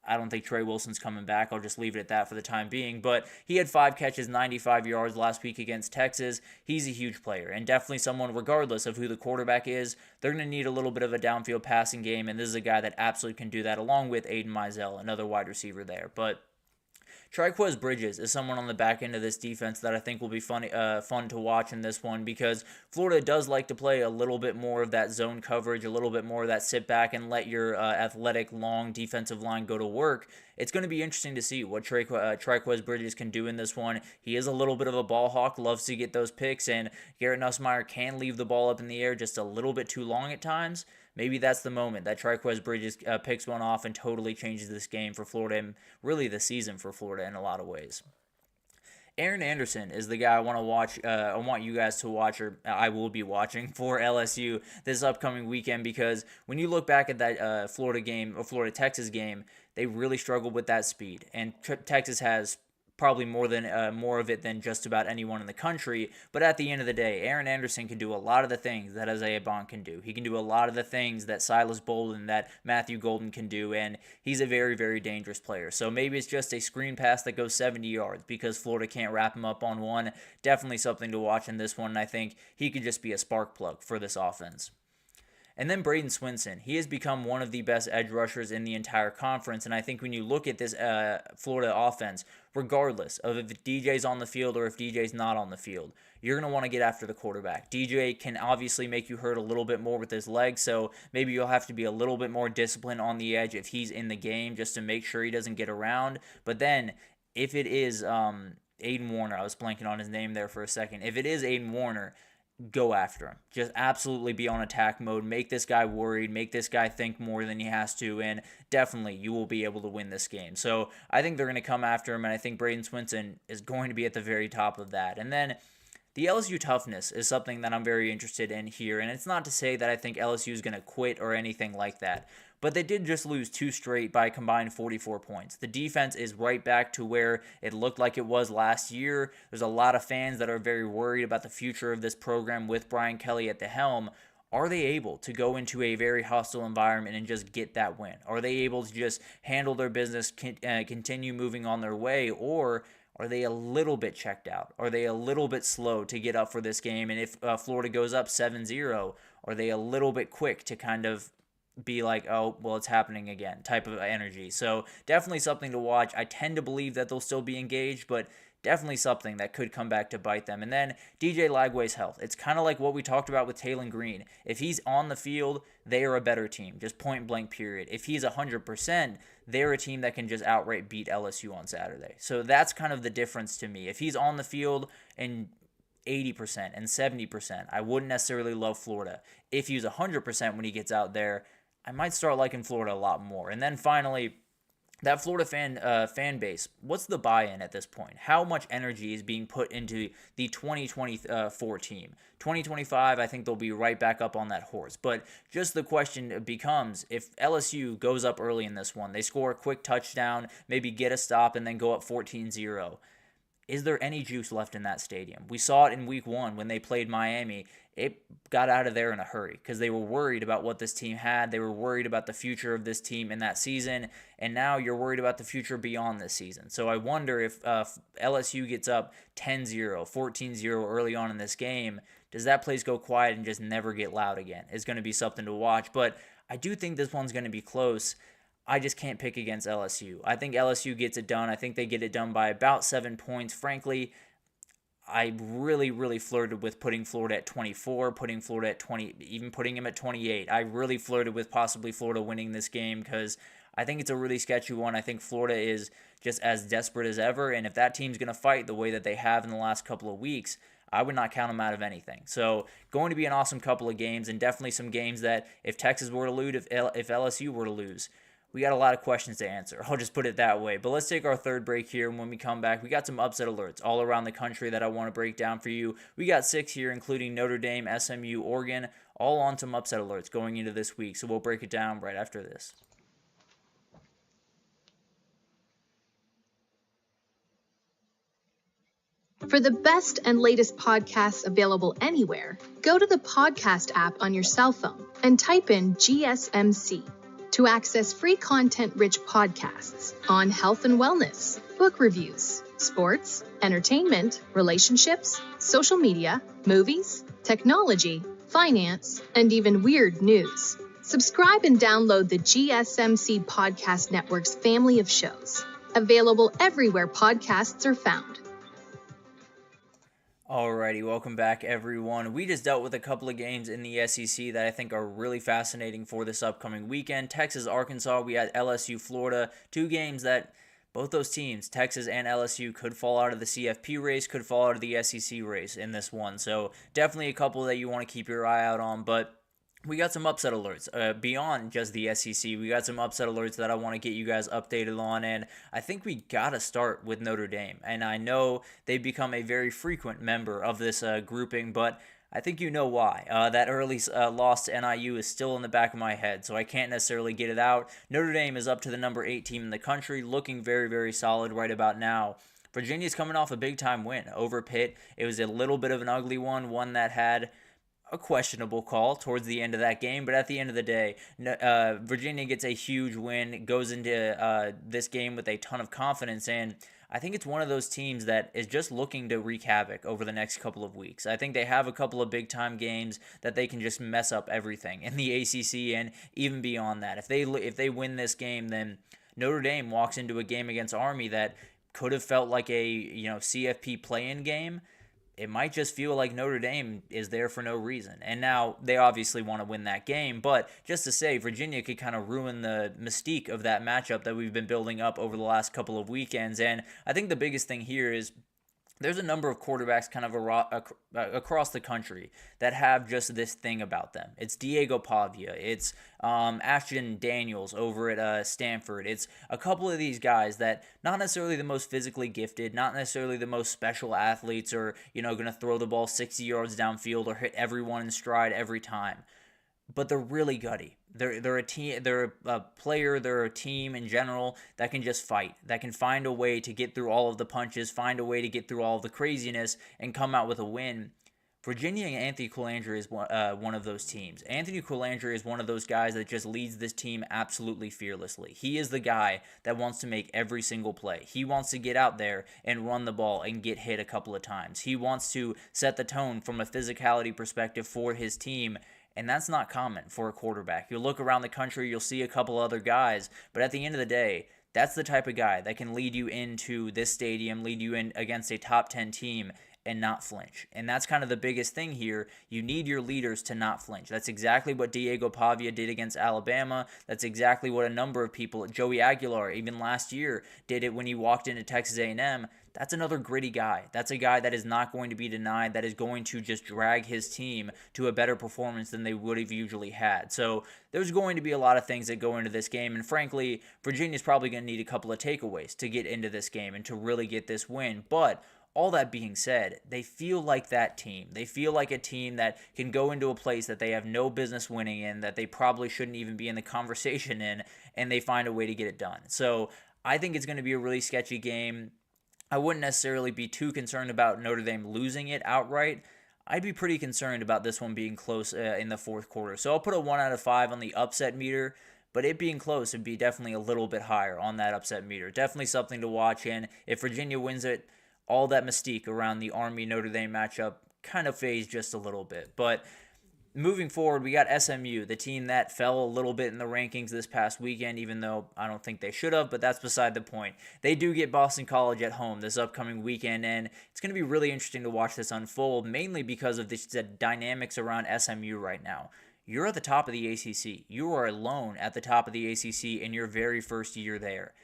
I don't think Trey Wilson's coming back. I'll just leave it at that for the time being. But he had 5 catches, 95 yards last week against Texas. He's a huge player and definitely someone, regardless of who the quarterback is, they're going to need a little bit of a downfield passing game, and this is a guy that absolutely can do that along with Aiden Mizell, another wide receiver there. But Triquez Bridges is someone on the back end of this defense that I think will be fun to watch in this one because Florida does like to play a little bit more of that zone coverage, a little bit more of that sit back and let your athletic, long defensive line go to work. It's going to be interesting to see what Triquez Bridges can do in this one. He is a little bit of a ball hawk, loves to get those picks, and Garrett Nussmeier can leave the ball up in the air just a little bit too long at times. Maybe that's the moment that Triquez Bridges picks one off and totally changes this game for Florida and really the season for Florida in a lot of ways. Aaron Anderson is the guy I want to watch. I want you guys to watch, or I will be watching for LSU this upcoming weekend because when you look back at that Florida-Texas game, they really struggled with that speed, and Texas has probably more of it than just about anyone in the country. But at the end of the day, Aaron Anderson can do a lot of the things that Isaiah Bond can do. He can do a lot of the things that Silas Bolden, that Matthew Golden can do, and he's a very, very dangerous player. So maybe it's just a screen pass that goes 70 yards because Florida can't wrap him up on one. Definitely something to watch in this one, and I think he could just be a spark plug for this offense. And then Braden Swinson, he has become one of the best edge rushers in the entire conference. And I think when you look at this Florida offense, regardless of if DJ's on the field or if DJ's not on the field, you're going to want to get after the quarterback. DJ can obviously make you hurt a little bit more with his legs, so maybe you'll have to be a little bit more disciplined on the edge if he's in the game just to make sure he doesn't get around. But then if it is Aiden Warner, I was blanking on his name there for a second. If it is Aiden Warner, go after him. Just absolutely be on attack mode. Make this guy worried. Make this guy think more than he has to. And definitely you will be able to win this game. So I think they're going to come after him. And I think Braden Swinson is going to be at the very top of that. And then the LSU toughness is something that I'm very interested in here. And it's not to say that I think LSU is going to quit or anything like that. But they did just lose 2 straight by a combined 44 points. The defense is right back to where it looked like it was last year. There's a lot of fans that are very worried about the future of this program with Brian Kelly at the helm. Are they able to go into a very hostile environment and just get that win? Are they able to just handle their business, continue moving on their way, or are they a little bit checked out? Are they a little bit slow to get up for this game? And if Florida goes up 7-0, are they a little bit quick to kind of be like, oh, well, it's happening again type of energy? So definitely something to watch. I tend to believe that they'll still be engaged, but definitely something that could come back to bite them. And then DJ Lagway's health. It's kind of like what we talked about with Taylon Green. If he's on the field, they are a better team, just point blank period. If he's 100%, they're a team that can just outright beat LSU on Saturday. So that's kind of the difference to me. If he's on the field and 80% and 70%, I wouldn't necessarily love Florida. If he's 100% when he gets out there, I might start liking Florida a lot more. And then finally, that Florida fan base, what's the buy-in at this point? How much energy is being put into the 2024 team? 2025, I think they'll be right back up on that horse. But just the question becomes, if LSU goes up early in this one, they score a quick touchdown, maybe get a stop, and then go up 14-0. Is there any juice left in that stadium? We saw it in week 1 when they played Miami. It got out of there in a hurry because they were worried about what this team had. They were worried about the future of this team in that season, and now you're worried about the future beyond this season. So I wonder if LSU gets up 10-0, 14-0 early on in this game, does that place go quiet and just never get loud again? It's going to be something to watch, but I do think this one's going to be close. I just can't pick against LSU. I think LSU gets it done. I think they get it done by about 7 points. Frankly, I really flirted with putting Florida at 24, putting Florida at 20, even putting him at 28. I really flirted with possibly Florida winning this game because I think it's a really sketchy one. I think Florida is just as desperate as ever, and if that team's going to fight the way that they have in the last couple of weeks, I would not count them out of anything. So going to be an awesome couple of games, and definitely some games that if Texas were to lose, if LSU were to lose, we got a lot of questions to answer. I'll just put it that way. But let's take our third break here, and when we come back, we got some upset alerts all around the country that I want to break down for you. We got 6 here, including Notre Dame, SMU, Oregon, all on some upset alerts going into this week. So we'll break it down right after this. For the best and latest podcasts available anywhere, go to the podcast app on your cell phone and type in GSMC to access free content-rich podcasts on health and wellness, book reviews, sports, entertainment, relationships, social media, movies, technology, finance, and even weird news. Subscribe and download the GSMC Podcast Network's family of shows, available everywhere podcasts are found. Alrighty, welcome back everyone. We just dealt with a couple of games in the SEC that I think are really fascinating for this upcoming weekend. Texas, Arkansas, we had LSU, Florida, 2 games that both those teams, Texas and LSU, could fall out of the CFP race, could fall out of the SEC race in this one. So definitely a couple that you want to keep your eye out on, but we got some upset alerts beyond just the SEC. We got some upset alerts that I want to get you guys updated on, and I think we got to start with Notre Dame. And I know they've become a very frequent member of this grouping, but I think you know why. That early loss to NIU is still in the back of my head, so I can't necessarily get it out. Notre Dame is up to the number 8 team in the country, looking very, very solid right about now. Virginia's coming off a big-time win over Pitt. It was a little bit of an ugly one that had a questionable call towards the end of that game, but at the end of the day, Virginia gets a huge win, goes into this game with a ton of confidence, and I think it's one of those teams that is just looking to wreak havoc over the next couple of weeks. I think they have a couple of big-time games that they can just mess up everything in the ACC and even beyond that. If they win this game, then Notre Dame walks into a game against Army that could have felt like a CFP play-in game. It might just feel like Notre Dame is there for no reason. And now they obviously want to win that game, but just to say, Virginia could kind of ruin the mystique of that matchup that we've been building up over the last couple of weekends. And I think the biggest thing here is there's a number of quarterbacks kind of across the country that have just this thing about them. It's Diego Pavia. It's Ashton Daniels over at Stanford. It's a couple of these guys that not necessarily the most physically gifted, not necessarily the most special athletes or, going to throw the ball 60 yards downfield or hit everyone in stride every time. But they're really gutty. They're a team. They're a player. They're a team in general that can just fight. That can find a way to get through all of the punches, find a way to get through all of the craziness, and come out with a win. Virginia and Anthony Colandrea is one of those teams. Anthony Colandrea is one of those guys that just leads this team absolutely fearlessly. He is the guy that wants to make every single play. He wants to get out there and run the ball and get hit a couple of times. He wants to set the tone from a physicality perspective for his team. And that's not common for a quarterback. You'll look around the country, you'll see a couple other guys, but at the end of the day, that's the type of guy that can lead you into this stadium, lead you in against a top 10 team and not flinch. And that's kind of the biggest thing here. You need your leaders to not flinch. That's exactly what Diego Pavia did against Alabama. That's exactly what a number of people, Joey Aguilar, even last year, did it when he walked into Texas A&M. That's another gritty guy. That's a guy that is not going to be denied, that is going to just drag his team to a better performance than they would have usually had. So there's going to be a lot of things that go into this game, and frankly, Virginia's probably going to need a couple of takeaways to get into this game and to really get this win. But all that being said, they feel like that team. They feel like a team that can go into a place that they have no business winning in, that they probably shouldn't even be in the conversation in, and they find a way to get it done. So I think it's going to be a really sketchy game. I wouldn't necessarily be too concerned about Notre Dame losing it outright. I'd be pretty concerned about this one being close in the fourth quarter. So I'll put a 1 out of 5 on the upset meter, but it being close would be definitely a little bit higher on that upset meter. Definitely something to watch, and if Virginia wins it, all that mystique around the Army-Notre Dame matchup kind of fades just a little bit. But moving forward, we got SMU, the team that fell a little bit in the rankings this past weekend, even though I don't think they should have, but that's beside the point. They do get Boston College at home this upcoming weekend, and it's going to be really interesting to watch this unfold, mainly because of the dynamics around SMU right now. You're at the top of the ACC. You are alone at the top of the ACC in your very first year there.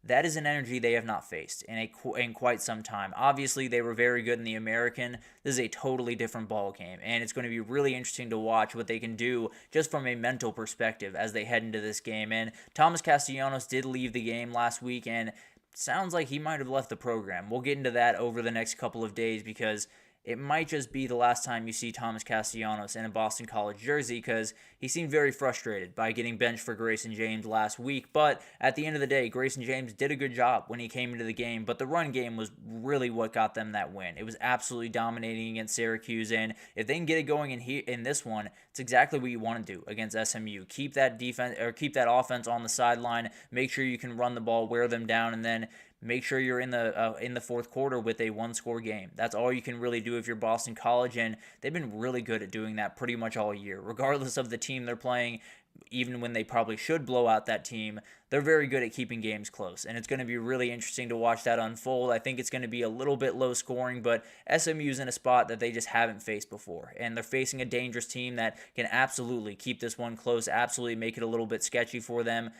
That is an energy they have not faced in quite some time. Obviously, they were very good in the American. This is a totally different ball game, and it's going to be really interesting to watch what they can do just from a mental perspective as they head into this game. And Thomas Castellanos did leave the game last week, and sounds like he might have left the program. We'll get into that over the next couple of days because it might just be the last time you see Thomas Castellanos in a Boston College jersey because he seemed very frustrated by getting benched for Grayson James last week. But at the end of the day, Grayson James did a good job when he came into the game, but the run game was really what got them that win. It was absolutely dominating against Syracuse, and if they can get it going in this one, it's exactly what you want to do against SMU. Keep that defense or keep that offense on the sideline, make sure you can run the ball, wear them down, and then make sure you're in the fourth quarter with a one-score game. That's all you can really do if you're Boston College, and they've been really good at doing that pretty much all year. Regardless of the team they're playing, even when they probably should blow out that team, they're very good at keeping games close, and it's going to be really interesting to watch that unfold. I think it's going to be a little bit low scoring, but SMU's in a spot that they just haven't faced before, and they're facing a dangerous team that can absolutely keep this one close, absolutely make it a little bit sketchy for them.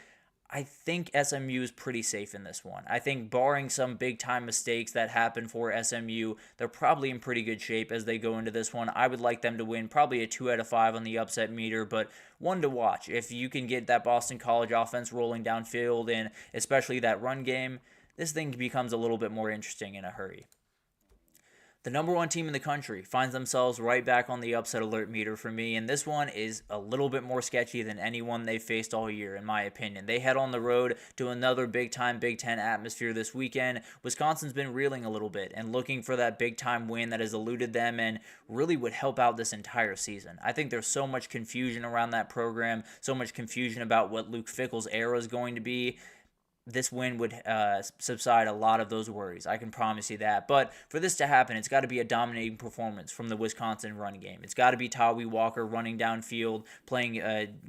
I think SMU is pretty safe in this one. I think barring some big-time mistakes that happen for SMU, they're probably in pretty good shape as they go into this one. I would like them to win probably a 2 out of 5 on the upset meter, but one to watch. If you can get that Boston College offense rolling downfield and especially that run game, this thing becomes a little bit more interesting in a hurry. The number one team in the country finds themselves right back on the upset alert meter for me, and this one is a little bit more sketchy than anyone they've faced all year, in my opinion. They head on the road to another big-time Big Ten atmosphere this weekend. Wisconsin's been reeling a little bit and looking for that big-time win that has eluded them and really would help out this entire season. I think there's so much confusion around that program, so much confusion about what Luke Fickell's era is going to be. This win would subside a lot of those worries. I can promise you that. But for this to happen, it's got to be a dominating performance from the Wisconsin run game. It's got to be Tawi Walker running downfield,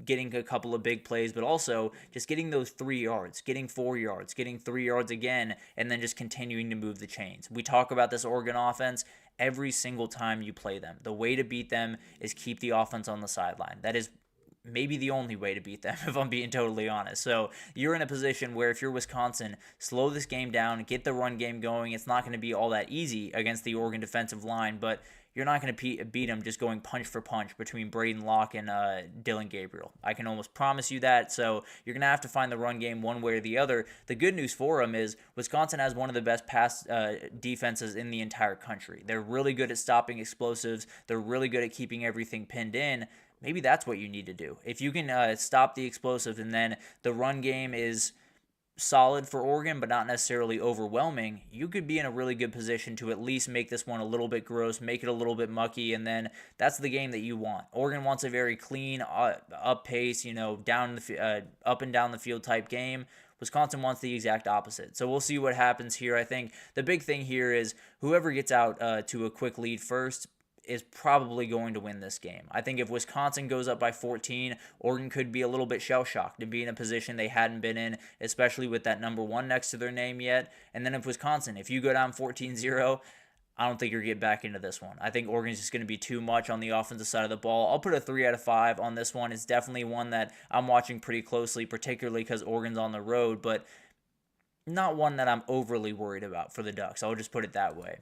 getting a couple of big plays, but also just getting those 3 yards, getting 4 yards, getting 3 yards again, and then just continuing to move the chains. We talk about this Oregon offense every single time you play them. The way to beat them is keep the offense on the sideline. That is maybe the only way to beat them, if I'm being totally honest. So you're in a position where if you're Wisconsin, slow this game down, get the run game going. It's not going to be all that easy against the Oregon defensive line, but you're not going to beat them just going punch for punch between Braden Locke and Dylan Gabriel. I can almost promise you that. So you're going to have to find the run game one way or the other. The good news for them is Wisconsin has one of the best pass defenses in the entire country. They're really good at stopping explosives. They're really good at keeping everything pinned in. Maybe that's what you need to do. If you can stop the explosives and then the run game is solid for Oregon but not necessarily overwhelming, you could be in a really good position to at least make this one a little bit gross, make it a little bit mucky, and then that's the game that you want. Oregon wants a very clean, up pace, up and down the field type game. Wisconsin wants the exact opposite. So we'll see what happens here. I think the big thing here is whoever gets out to a quick lead first is probably going to win this game. I think if Wisconsin goes up by 14, Oregon could be a little bit shell-shocked and be in a position they hadn't been in, especially with that number 1 next to their name yet. And then if you go down 14-0, I don't think you're getting back into this one. I think Oregon's just going to be too much on the offensive side of the ball. I'll put a 3 out of 5 on this one. It's definitely one that I'm watching pretty closely, particularly because Oregon's on the road, but not one that I'm overly worried about for the Ducks. I'll just put it that way.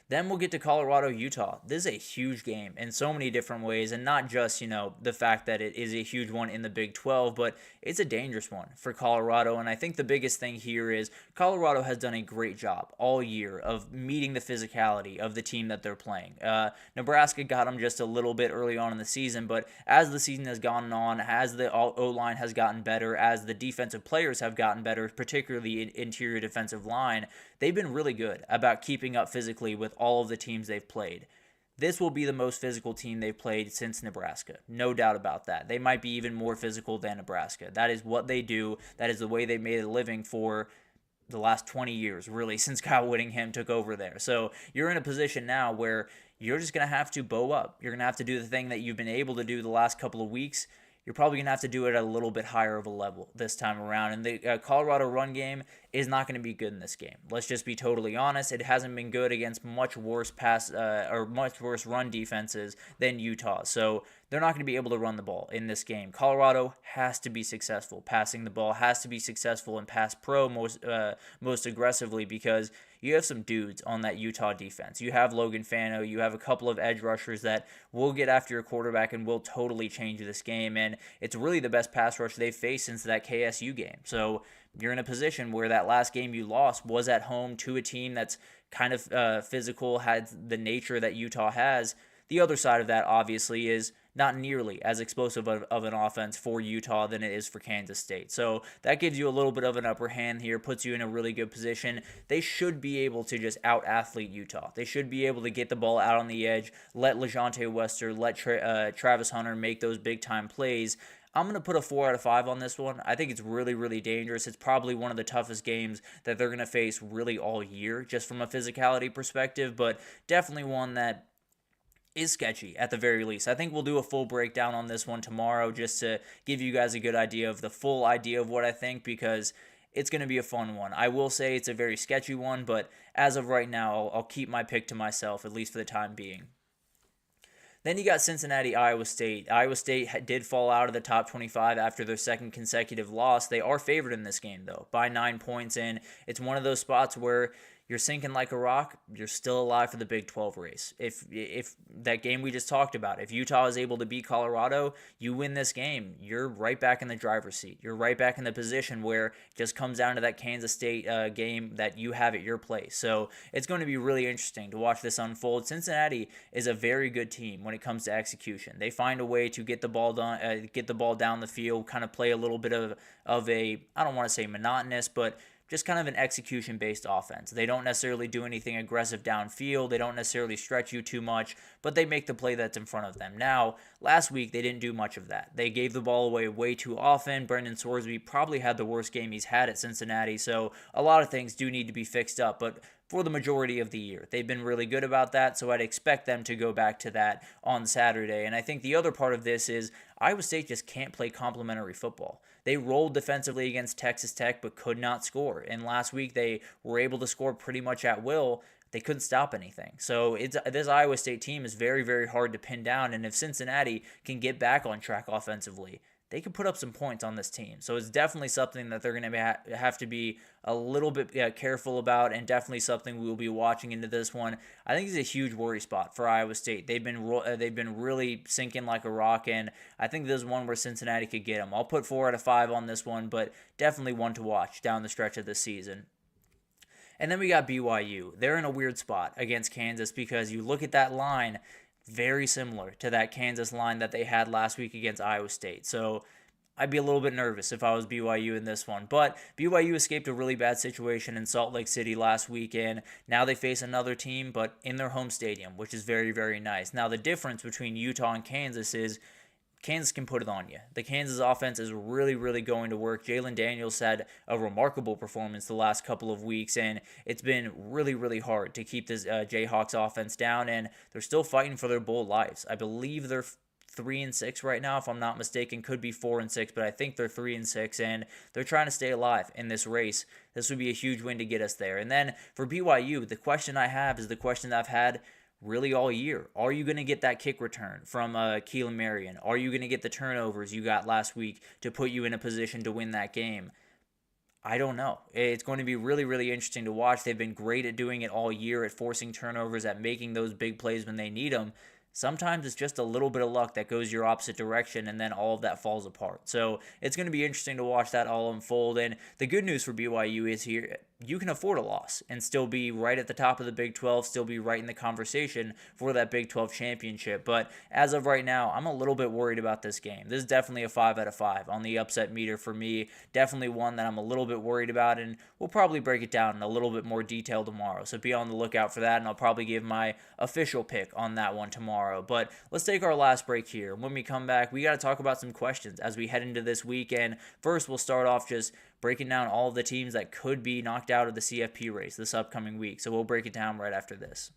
Then we'll get to Colorado, Utah. This is a huge game in so many different ways, and not just, the fact that it is a huge one in the Big 12, but it's a dangerous one for Colorado, and I think the biggest thing here is Colorado has done a great job all year of meeting the physicality of the team that they're playing. Nebraska got them just a little bit early on in the season, but as the season has gone on, as the O-line has gotten better, as the defensive players have gotten better, particularly in interior defensive line, they've been really good about keeping up physically with all of the teams they've played. This will be the most physical team they've played since Nebraska. No doubt about that. They might be even more physical than Nebraska. That is what they do. That is the way they made a living for the last 20 years, really, since Kyle Whittingham took over there. So you're in a position now where you're just going to have to bow up. You're going to have to do the thing that you've been able to do the last couple of weeks. you're probably going to have to do it at a little bit higher of a level this time around. And the Colorado run game is not going to be good in this game. Let's just be totally honest. It hasn't been good against much worse much worse run defenses than Utah. So they're not going to be able to run the ball in this game. Colorado has to be successful passing the ball, has to be successful in pass pro most aggressively, because you have some dudes on that Utah defense. You have Logan Fano. You have a couple of edge rushers that will get after your quarterback and will totally change this game. And it's really the best pass rush they've faced since that KSU game. So you're in a position where that last game you lost was at home to a team that's kind of physical, had the nature that Utah has. The other side of that, obviously, is not nearly as explosive of an offense for Utah than it is for Kansas State. So that gives you a little bit of an upper hand here, puts you in a really good position. They should be able to just out-athlete Utah. They should be able to get the ball out on the edge, let LeJontay Wester, let Travis Hunter make those big-time plays. I'm going to put a 4 out of 5 on this one. I think it's really, really dangerous. It's probably one of the toughest games that they're going to face really all year, just from a physicality perspective, but definitely one that is sketchy at the very least. I think we'll do a full breakdown on this one tomorrow just to give you guys a good idea of the full idea of what I think, because it's going to be a fun one. I will say it's a very sketchy one, but as of right now, I'll keep my pick to myself, at least for the time being. Then you got Cincinnati, Iowa State. Iowa State did fall out of the top 25 after their second consecutive loss. They are favored in this game, though, by 9 points, and it's one of those spots where you're sinking like a rock, you're still alive for the Big 12 race. If that game we just talked about, if Utah is able to beat Colorado, you win this game, you're right back in the driver's seat. You're right back in the position where it just comes down to that Kansas State game that you have at your place. So it's going to be really interesting to watch this unfold. Cincinnati is a very good team when it comes to execution. They find a way to get the ball down the field, kind of play a little bit of a, I don't want to say monotonous, but just kind of an execution-based offense. They don't necessarily do anything aggressive downfield. They don't necessarily stretch you too much, but they make the play that's in front of them. Now, last week, they didn't do much of that. They gave the ball away way too often. Brendan Sorsby probably had the worst game he's had at Cincinnati, so a lot of things do need to be fixed up, but for the majority of the year, they've been really good about that, so I'd expect them to go back to that on Saturday. And I think the other part of this is Iowa State just can't play complementary football. They rolled defensively against Texas Tech but could not score. And last week they were able to score pretty much at will. They couldn't stop anything. So this Iowa State team is very, very hard to pin down. And if Cincinnati can get back on track offensively, they can put up some points on this team. So it's definitely something that they're going to have to be a little bit careful about, and definitely something we will be watching into this one. I think it's a huge worry spot for Iowa State. They've been really sinking like a rock, and I think this is one where Cincinnati could get them. I'll put 4 out of 5 on this one, but definitely one to watch down the stretch of this season. And then we got BYU. They're in a weird spot against Kansas because you look at that line, very similar to that Kansas line that they had last week against Iowa State. So I'd be a little bit nervous if I was BYU in this one. But BYU escaped a really bad situation in Salt Lake City last weekend. Now they face another team, but in their home stadium, which is very, very nice. Now the difference between Utah and Kansas is Kansas can put it on you. The Kansas offense is really, really going to work. Jalen Daniels had a remarkable performance the last couple of weeks, and it's been really, really hard to keep this Jayhawks offense down, and they're still fighting for their bowl lives. I believe they're 3-6 right now, if I'm not mistaken. Could be 4-6, but I think they're 3-6, and they're trying to stay alive in this race. This would be a huge win to get us there. And then for BYU, the question I have is the question that I've had really all year. Are you going to get that kick return from Keelan Marion? Are you going to get the turnovers you got last week to put you in a position to win that game? I don't know. It's going to be really, really interesting to watch. They've been great at doing it all year, at forcing turnovers, at making those big plays when they need them. Sometimes it's just a little bit of luck that goes your opposite direction, and then all of that falls apart. So it's going to be interesting to watch that all unfold. And the good news for BYU is here, you can afford a loss and still be right at the top of the Big 12, still be right in the conversation for that Big 12 championship. But as of right now, I'm a little bit worried about this game. This is definitely a 5 out of 5 on the upset meter for me. Definitely one that I'm a little bit worried about, and we'll probably break it down in a little bit more detail tomorrow. So be on the lookout for that, and I'll probably give my official pick on that one tomorrow. But let's take our last break here. When we come back, we got to talk about some questions as we head into this weekend. First, we'll start off just breaking down all of the teams that could be knocked out of the CFP race this upcoming week. So we'll break it down right after this.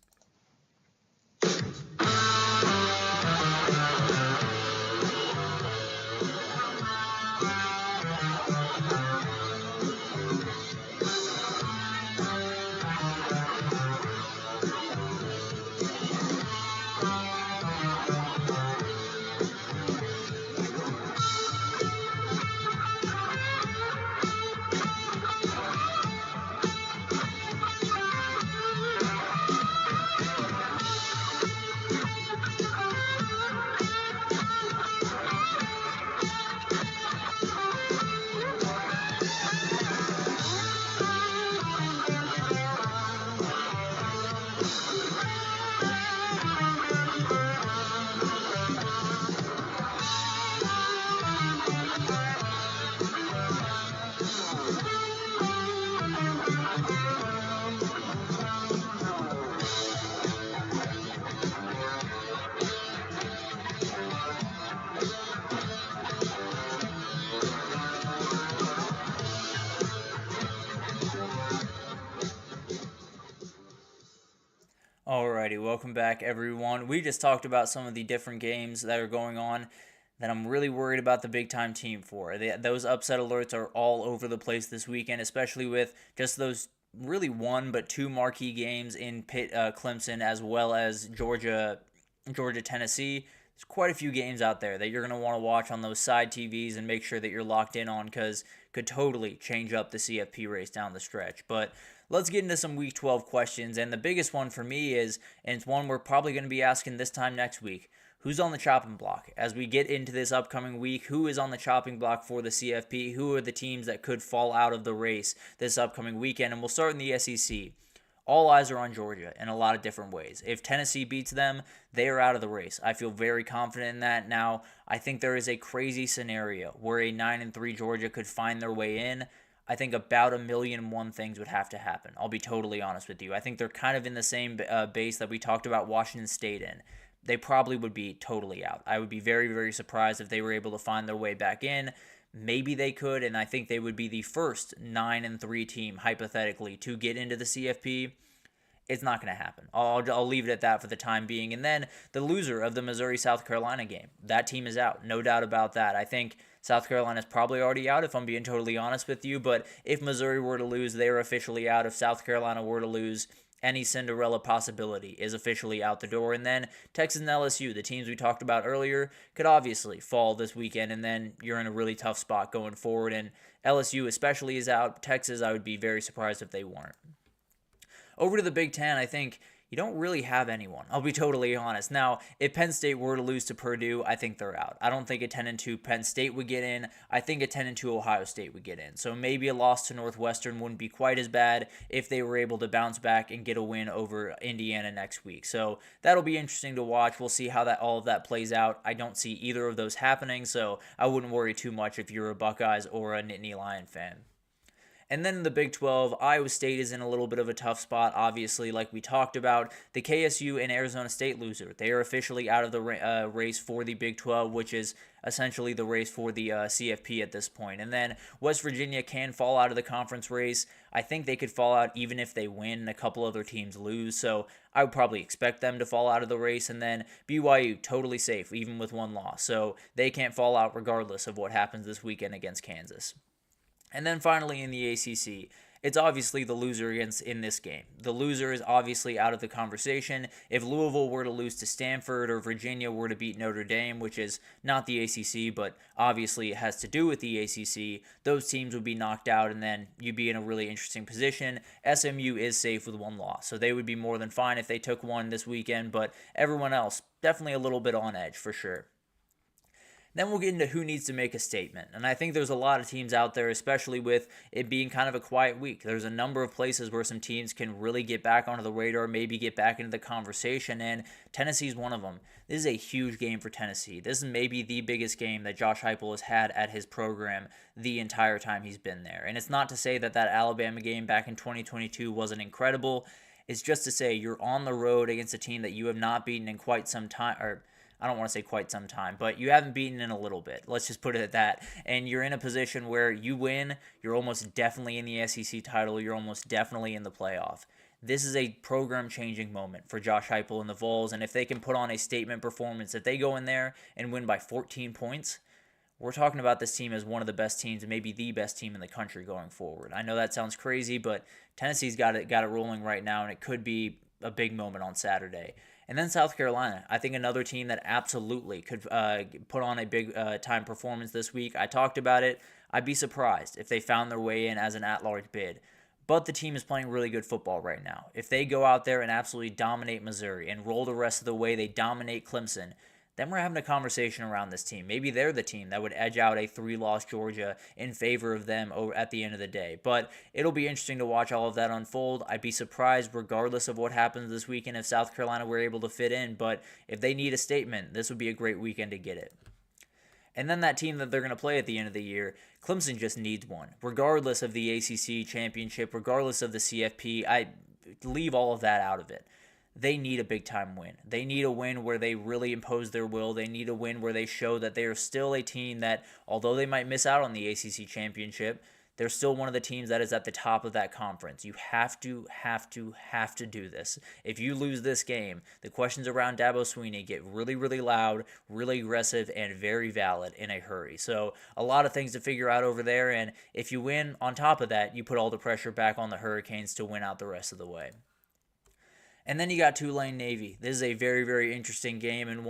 Alrighty, welcome back everyone. We just talked about some of the different games that are going on that I'm really worried about the big time team for. Those upset alerts are all over the place this weekend, especially with just those really one but two marquee games in Pitt, Clemson, as well as Georgia, Tennessee. There's quite a few games out there that you're going to want to watch on those side TVs and make sure that you're locked in on, because could totally change up the CFP race down the stretch. But let's get into some Week 12 questions, and the biggest one for me is, and it's one we're probably going to be asking this time next week, who's on the chopping block? As we get into this upcoming week, who is on the chopping block for the CFP? Who are the teams that could fall out of the race this upcoming weekend? And we'll start in the SEC. All eyes are on Georgia in a lot of different ways. If Tennessee beats them, they are out of the race. I feel very confident in that. Now, I think there is a crazy scenario where a 9-3 Georgia could find their way in. I think about 1,000,001 things would have to happen. I'll be totally honest with you. I think they're kind of in the same base that we talked about Washington State in. They probably would be totally out. I would be very, very surprised if they were able to find their way back in. Maybe they could, and I think they would be the first 9-3 team, hypothetically, to get into the CFP. It's not going to happen. I'll leave it at that for the time being. And then the loser of the Missouri-South Carolina game, that team is out. No doubt about that. I think South Carolina is probably already out, if I'm being totally honest with you. But if Missouri were to lose, they are officially out. If South Carolina were to lose, any Cinderella possibility is officially out the door. And then Texas and LSU, the teams we talked about earlier, could obviously fall this weekend, and then you're in a really tough spot going forward. And LSU especially is out. Texas, I would be very surprised if they weren't. Over to the Big Ten, I think you don't really have anyone. I'll be totally honest. Now, if Penn State were to lose to Purdue, I think they're out. I don't think a 10-2 Penn State would get in. I think a 10-2 Ohio State would get in. So maybe a loss to Northwestern wouldn't be quite as bad if they were able to bounce back and get a win over Indiana next week. So that'll be interesting to watch. We'll see how all of that plays out. I don't see either of those happening, so I wouldn't worry too much if you're a Buckeyes or a Nittany Lion fan. And then in the Big 12, Iowa State is in a little bit of a tough spot, obviously, like we talked about. The KSU and Arizona State loser, they are officially out of the race for the Big 12, which is essentially the race for the CFP at this point. And then West Virginia can fall out of the conference race. I think they could fall out even if they win and a couple other teams lose, so I would probably expect them to fall out of the race. And then BYU, totally safe, even with one loss, so they can't fall out regardless of what happens this weekend against Kansas. And then finally in the ACC, it's obviously the loser in this game. The loser is obviously out of the conversation. If Louisville were to lose to Stanford or Virginia were to beat Notre Dame, which is not the ACC, but obviously it has to do with the ACC, those teams would be knocked out, and then you'd be in a really interesting position. SMU is safe with one loss, so they would be more than fine if they took one this weekend, but everyone else, definitely a little bit on edge for sure. Then we'll get into who needs to make a statement. And I think there's a lot of teams out there, especially with it being kind of a quiet week. There's a number of places where some teams can really get back onto the radar, maybe get back into the conversation, and Tennessee's one of them. This is a huge game for Tennessee. This is maybe the biggest game that Josh Heupel has had at his program the entire time he's been there. And it's not to say that Alabama game back in 2022 wasn't incredible. It's just to say you're on the road against a team that you have not beaten in quite some time, or I don't want to say quite some time, but you haven't beaten in a little bit. Let's just put it at that. And you're in a position where you win, you're almost definitely in the SEC title, you're almost definitely in the playoff. This is a program-changing moment for Josh Heupel and the Vols, and if they can put on a statement performance, if they go in there and win by 14 points, we're talking about this team as one of the best teams and maybe the best team in the country going forward. I know that sounds crazy, but Tennessee's got it rolling right now, and it could be a big moment on Saturday. And then South Carolina, I think another team that absolutely could put on a big time performance this week. I talked about it. I'd be surprised if they found their way in as an at-large bid. But the team is playing really good football right now. If they go out there and absolutely dominate Missouri and roll the rest of the way they dominate Clemson, then we're having a conversation around this team. Maybe they're the team that would edge out a 3-loss Georgia in favor of them at the end of the day. But it'll be interesting to watch all of that unfold. I'd be surprised regardless of what happens this weekend if South Carolina were able to fit in. But if they need a statement, this would be a great weekend to get it. And then that team that they're going to play at the end of the year, Clemson just needs one. Regardless of the ACC championship, regardless of the CFP, I leave all of that out of it. They need a big-time win. They need a win where they really impose their will. They need a win where they show that they are still a team that, although they might miss out on the ACC championship, they're still one of the teams that is at the top of that conference. You have to do this. If you lose this game, the questions around Dabo Swinney get really, really loud, really aggressive, and very valid in a hurry. So a lot of things to figure out over there, and if you win, on top of that, you put all the pressure back on the Hurricanes to win out the rest of the way. And then you got Tulane Navy. This is a very, very interesting game, and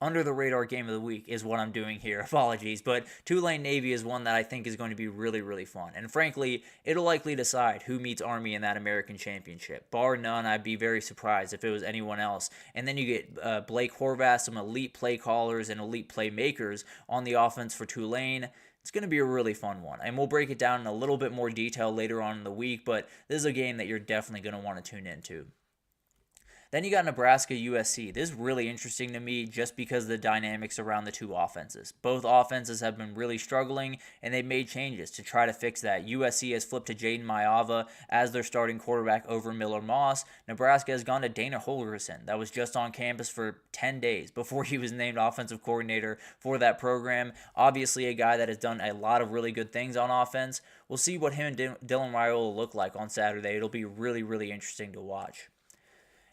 under the radar game of the week is what I'm doing here. Apologies. But Tulane Navy is one that I think is going to be really, really fun. And frankly, it'll likely decide who meets Army in that American Championship. Bar none, I'd be very surprised if it was anyone else. And then you get Blake Horvath, some elite play callers and elite playmakers on the offense for Tulane. It's going to be a really fun one. And we'll break it down in a little bit more detail later on in the week, but this is a game that you're definitely going to want to tune into. Then you got Nebraska USC. This is really interesting to me just because of the dynamics around the two offenses. Both offenses have been really struggling, and they've made changes to try to fix that. USC has flipped to Jaden Maiava as their starting quarterback over Miller Moss. Nebraska has gone to Dana Holgorsen. That was just on campus for 10 days before he was named offensive coordinator for that program. Obviously a guy that has done a lot of really good things on offense. We'll see what him and Dylan Raiola look like on Saturday. It'll be really, really interesting to watch.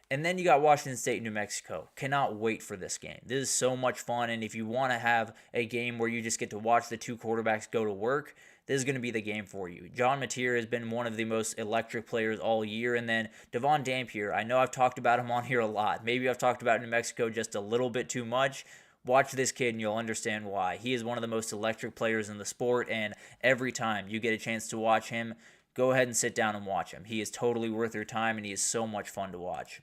And then you got Washington State, New Mexico. Cannot wait for this game. This is so much fun, and if you want to have a game where you just get to watch the two quarterbacks go to work, this is going to be the game for you. John Mateer has been one of the most electric players all year, and then Devon Dampier. I know I've talked about him on here a lot. Maybe I've talked about New Mexico just a little bit too much. Watch this kid and you'll understand why. He is one of the most electric players in the sport, and every time you get a chance to watch him, go ahead and sit down and watch him. He is totally worth your time, and he is so much fun to watch.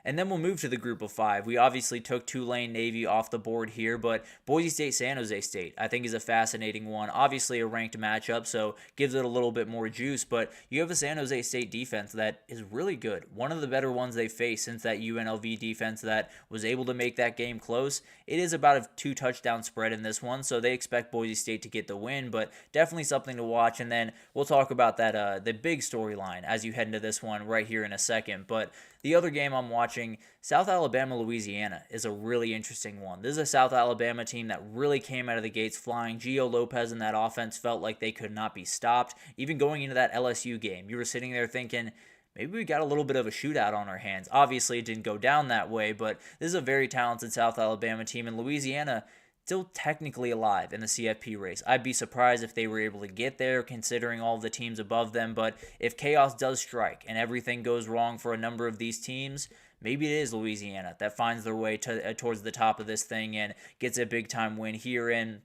And then we'll move to the group of five. We obviously took Tulane Navy off the board here, but Boise State, San Jose State, I think is a fascinating one. Obviously a ranked matchup, so gives it a little bit more juice, but you have a San Jose State defense that is really good. One of the better ones they've faced since that UNLV defense that was able to make that game close. It is about a 2-touchdown spread in this one, so they expect Boise State to get the win, but definitely something to watch. And then we'll talk about that the big storyline as you head into this one right here in a second. But the other game I'm watching, South Alabama, Louisiana, is a really interesting one. This is a South Alabama team that really came out of the gates flying. Gio Lopez and that offense felt like they could not be stopped. Even going into that LSU game, you were sitting there thinking, maybe we got a little bit of a shootout on our hands. Obviously, it didn't go down that way, but this is a very talented South Alabama team, and Louisiana still technically alive in the CFP race. I'd be surprised if they were able to get there considering all of the teams above them, but if chaos does strike and everything goes wrong for a number of these teams, maybe it is Louisiana that finds their way towards the top of this thing and gets a big-time win here and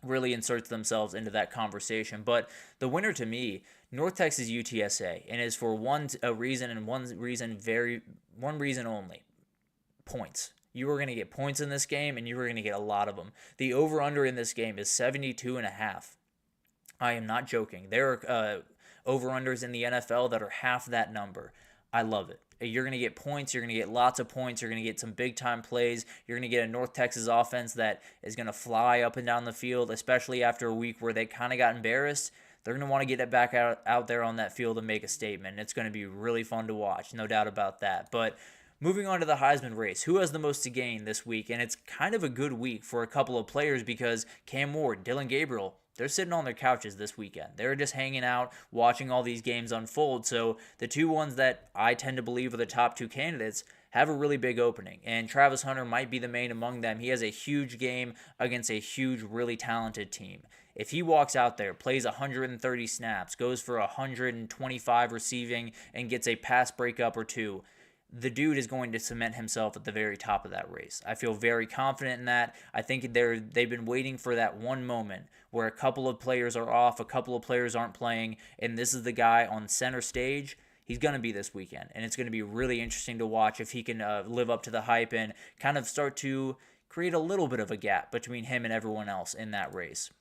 really inserts themselves into that conversation. But the winner to me, North Texas UTSA, and is for one reason only: points. You are going to get points in this game, and you are going to get a lot of them. The over-under in this game is 72.5. I am not joking. There are over-unders in the NFL that are half that number. I love it. You're going to get points. You're going to get lots of points. You're going to get some big-time plays. You're going to get a North Texas offense that is going to fly up and down the field, especially after a week where they kind of got embarrassed. They're going to want to get it back out there on that field and make a statement. It's going to be really fun to watch, no doubt about that. But moving on to the Heisman race, who has the most to gain this week? And it's kind of a good week for a couple of players because Cam Ward, Dylan Gabriel, they're sitting on their couches this weekend. They're just hanging out, watching all these games unfold. So the two ones that I tend to believe are the top two candidates have a really big opening. And Travis Hunter might be the main among them. He has a huge game against a huge, really talented team. If he walks out there, plays 130 snaps, goes for 125 receiving, and gets a pass breakup or two, the dude is going to cement himself at the very top of that race. I feel very confident in that. I think they've been waiting for that one moment where a couple of players are off, a couple of players aren't playing, and this is the guy on center stage. He's going to be this weekend, and it's going to be really interesting to watch if he can live up to the hype and kind of start to create a little bit of a gap between him and everyone else in that race.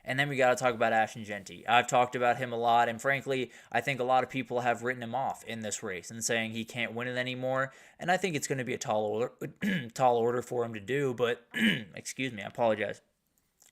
And then we got to talk about Ashton Jeanty. I've talked about him a lot, and frankly, I think a lot of people have written him off in this race and saying he can't win it anymore. And I think it's going to be a tall order for him to do, but excuse me, I apologize.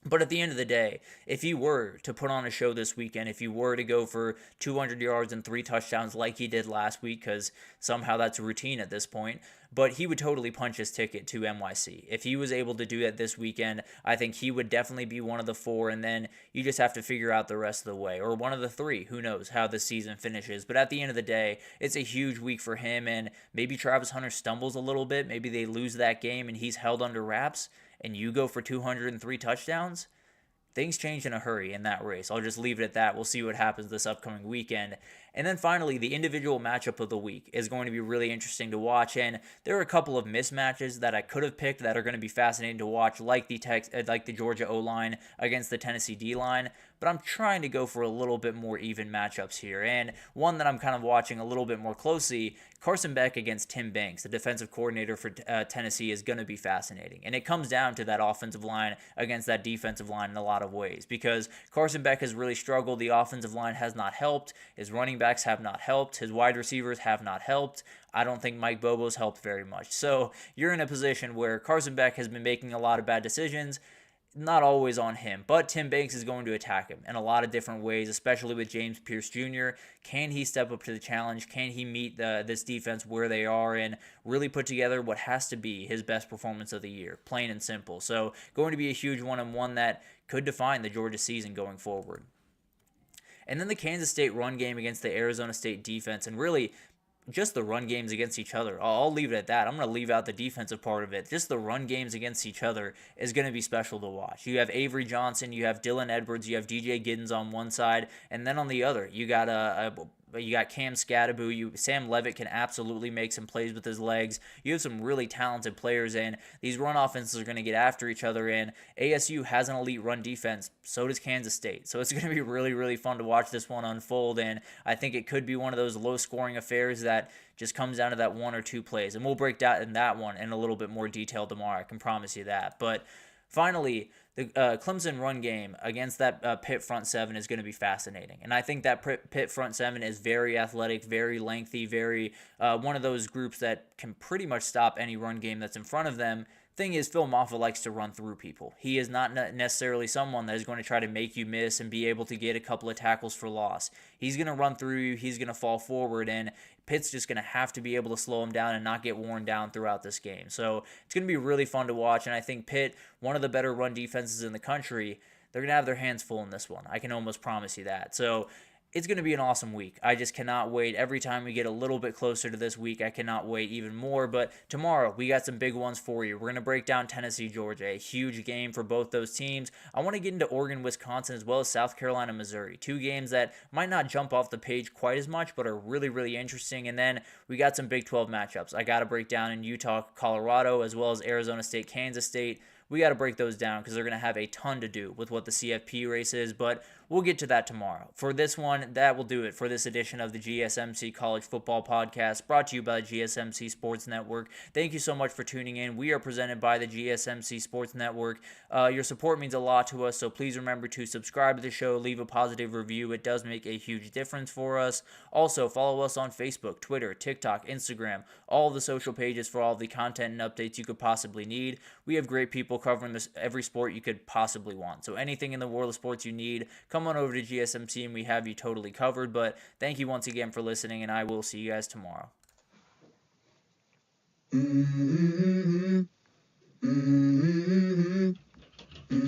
But at the end of the day, if he were to put on a show this weekend, if he were to go for 200 yards and 3 touchdowns like he did last week, because somehow that's a routine at this point, but he would totally punch his ticket to NYC. If he was able to do that this weekend, I think he would definitely be one of the 4, and then you just have to figure out the rest of the way, or one of the 3. Who knows how the season finishes. But at the end of the day, it's a huge week for him, and maybe Travis Hunter stumbles a little bit. Maybe they lose that game and he's held under wraps, and you go for 203 touchdowns, things change in a hurry in that race. I'll just leave it at that. We'll see what happens this upcoming weekend. And then finally, the individual matchup of the week is going to be really interesting to watch. And there are a couple of mismatches that I could have picked that are going to be fascinating to watch, like the Georgia O-line against the Tennessee D-line. But I'm trying to go for a little bit more even matchups here. And one that I'm kind of watching a little bit more closely, Carson Beck against Tim Banks, the defensive coordinator for Tennessee, is going to be fascinating. And it comes down to that offensive line against that defensive line in a lot of ways, because Carson Beck has really struggled. The offensive line has not helped. His running backs have not helped. His wide receivers have not helped. I don't think Mike Bobo's helped very much. So you're in a position where Carson Beck has been making a lot of bad decisions. Not always on him, but Tim Banks is going to attack him in a lot of different ways, especially with James Pierce Jr. Can he step up to the challenge? Can he meet this defense where they are and really put together what has to be his best performance of the year, plain and simple? So going to be a huge one, and one that could define the Georgia season going forward. And then the Kansas State run game against the Arizona State defense, and really just the run games against each other. I'll leave it at that. I'm going to leave out the defensive part of it. Just the run games against each other is going to be special to watch. You have Avery Johnson, you have Dylan Edwards, you have DJ Giddens on one side, and then on the other, you got Cam Scadaboo. Sam Levitt can absolutely make some plays with his legs. You have some really talented players, and these run offenses are going to get after each other, and ASU has an elite run defense. So does Kansas State. So it's going to be really, really fun to watch this one unfold, and I think it could be one of those low-scoring affairs that just comes down to that 1 or 2 plays, and we'll break down that one in a little bit more detail tomorrow. I can promise you that. But finally, the Clemson run game against that Pitt front 7 is going to be fascinating. And I think that Pitt front 7 is very athletic, very lengthy, very one of those groups that can pretty much stop any run game that's in front of them. Thing is, Phil Maffa likes to run through people. He is not necessarily someone that is going to try to make you miss and be able to get a couple of tackles for loss. He's going to run through you. He's going to fall forward, and Pitt's just going to have to be able to slow him down and not get worn down throughout this game. So it's going to be really fun to watch, and I think Pitt, one of the better run defenses in the country, they're going to have their hands full in this one. I can almost promise you that. So it's going to be an awesome week. I just cannot wait. Every time we get a little bit closer to this week, I cannot wait even more. But tomorrow, we got some big ones for you. We're going to break down Tennessee, Georgia, a huge game for both those teams. I want to get into Oregon, Wisconsin, as well as South Carolina, Missouri. 2 games that might not jump off the page quite as much, but are really, really interesting. And then we got some Big 12 matchups. I got to break down in Utah, Colorado, as well as Arizona State, Kansas State. We got to break those down because they're going to have a ton to do with what the CFP race is, but we'll get to that tomorrow. For this one, that will do it for this edition of the GSMC College Football Podcast, brought to you by the GSMC Sports Network. Thank you so much for tuning in. We are presented by the GSMC Sports Network. Your support means a lot to us, so please remember to subscribe to the show, leave a positive review. It does make a huge difference for us. Also, follow us on Facebook, Twitter, TikTok, Instagram, all the social pages for all the content and updates you could possibly need. We have great people covering every sport you could possibly want. So anything in the world of sports you need, come on over to GSMC and we have you totally covered. But thank you once again for listening, and I will see you guys tomorrow. Mm-hmm. Mm-hmm.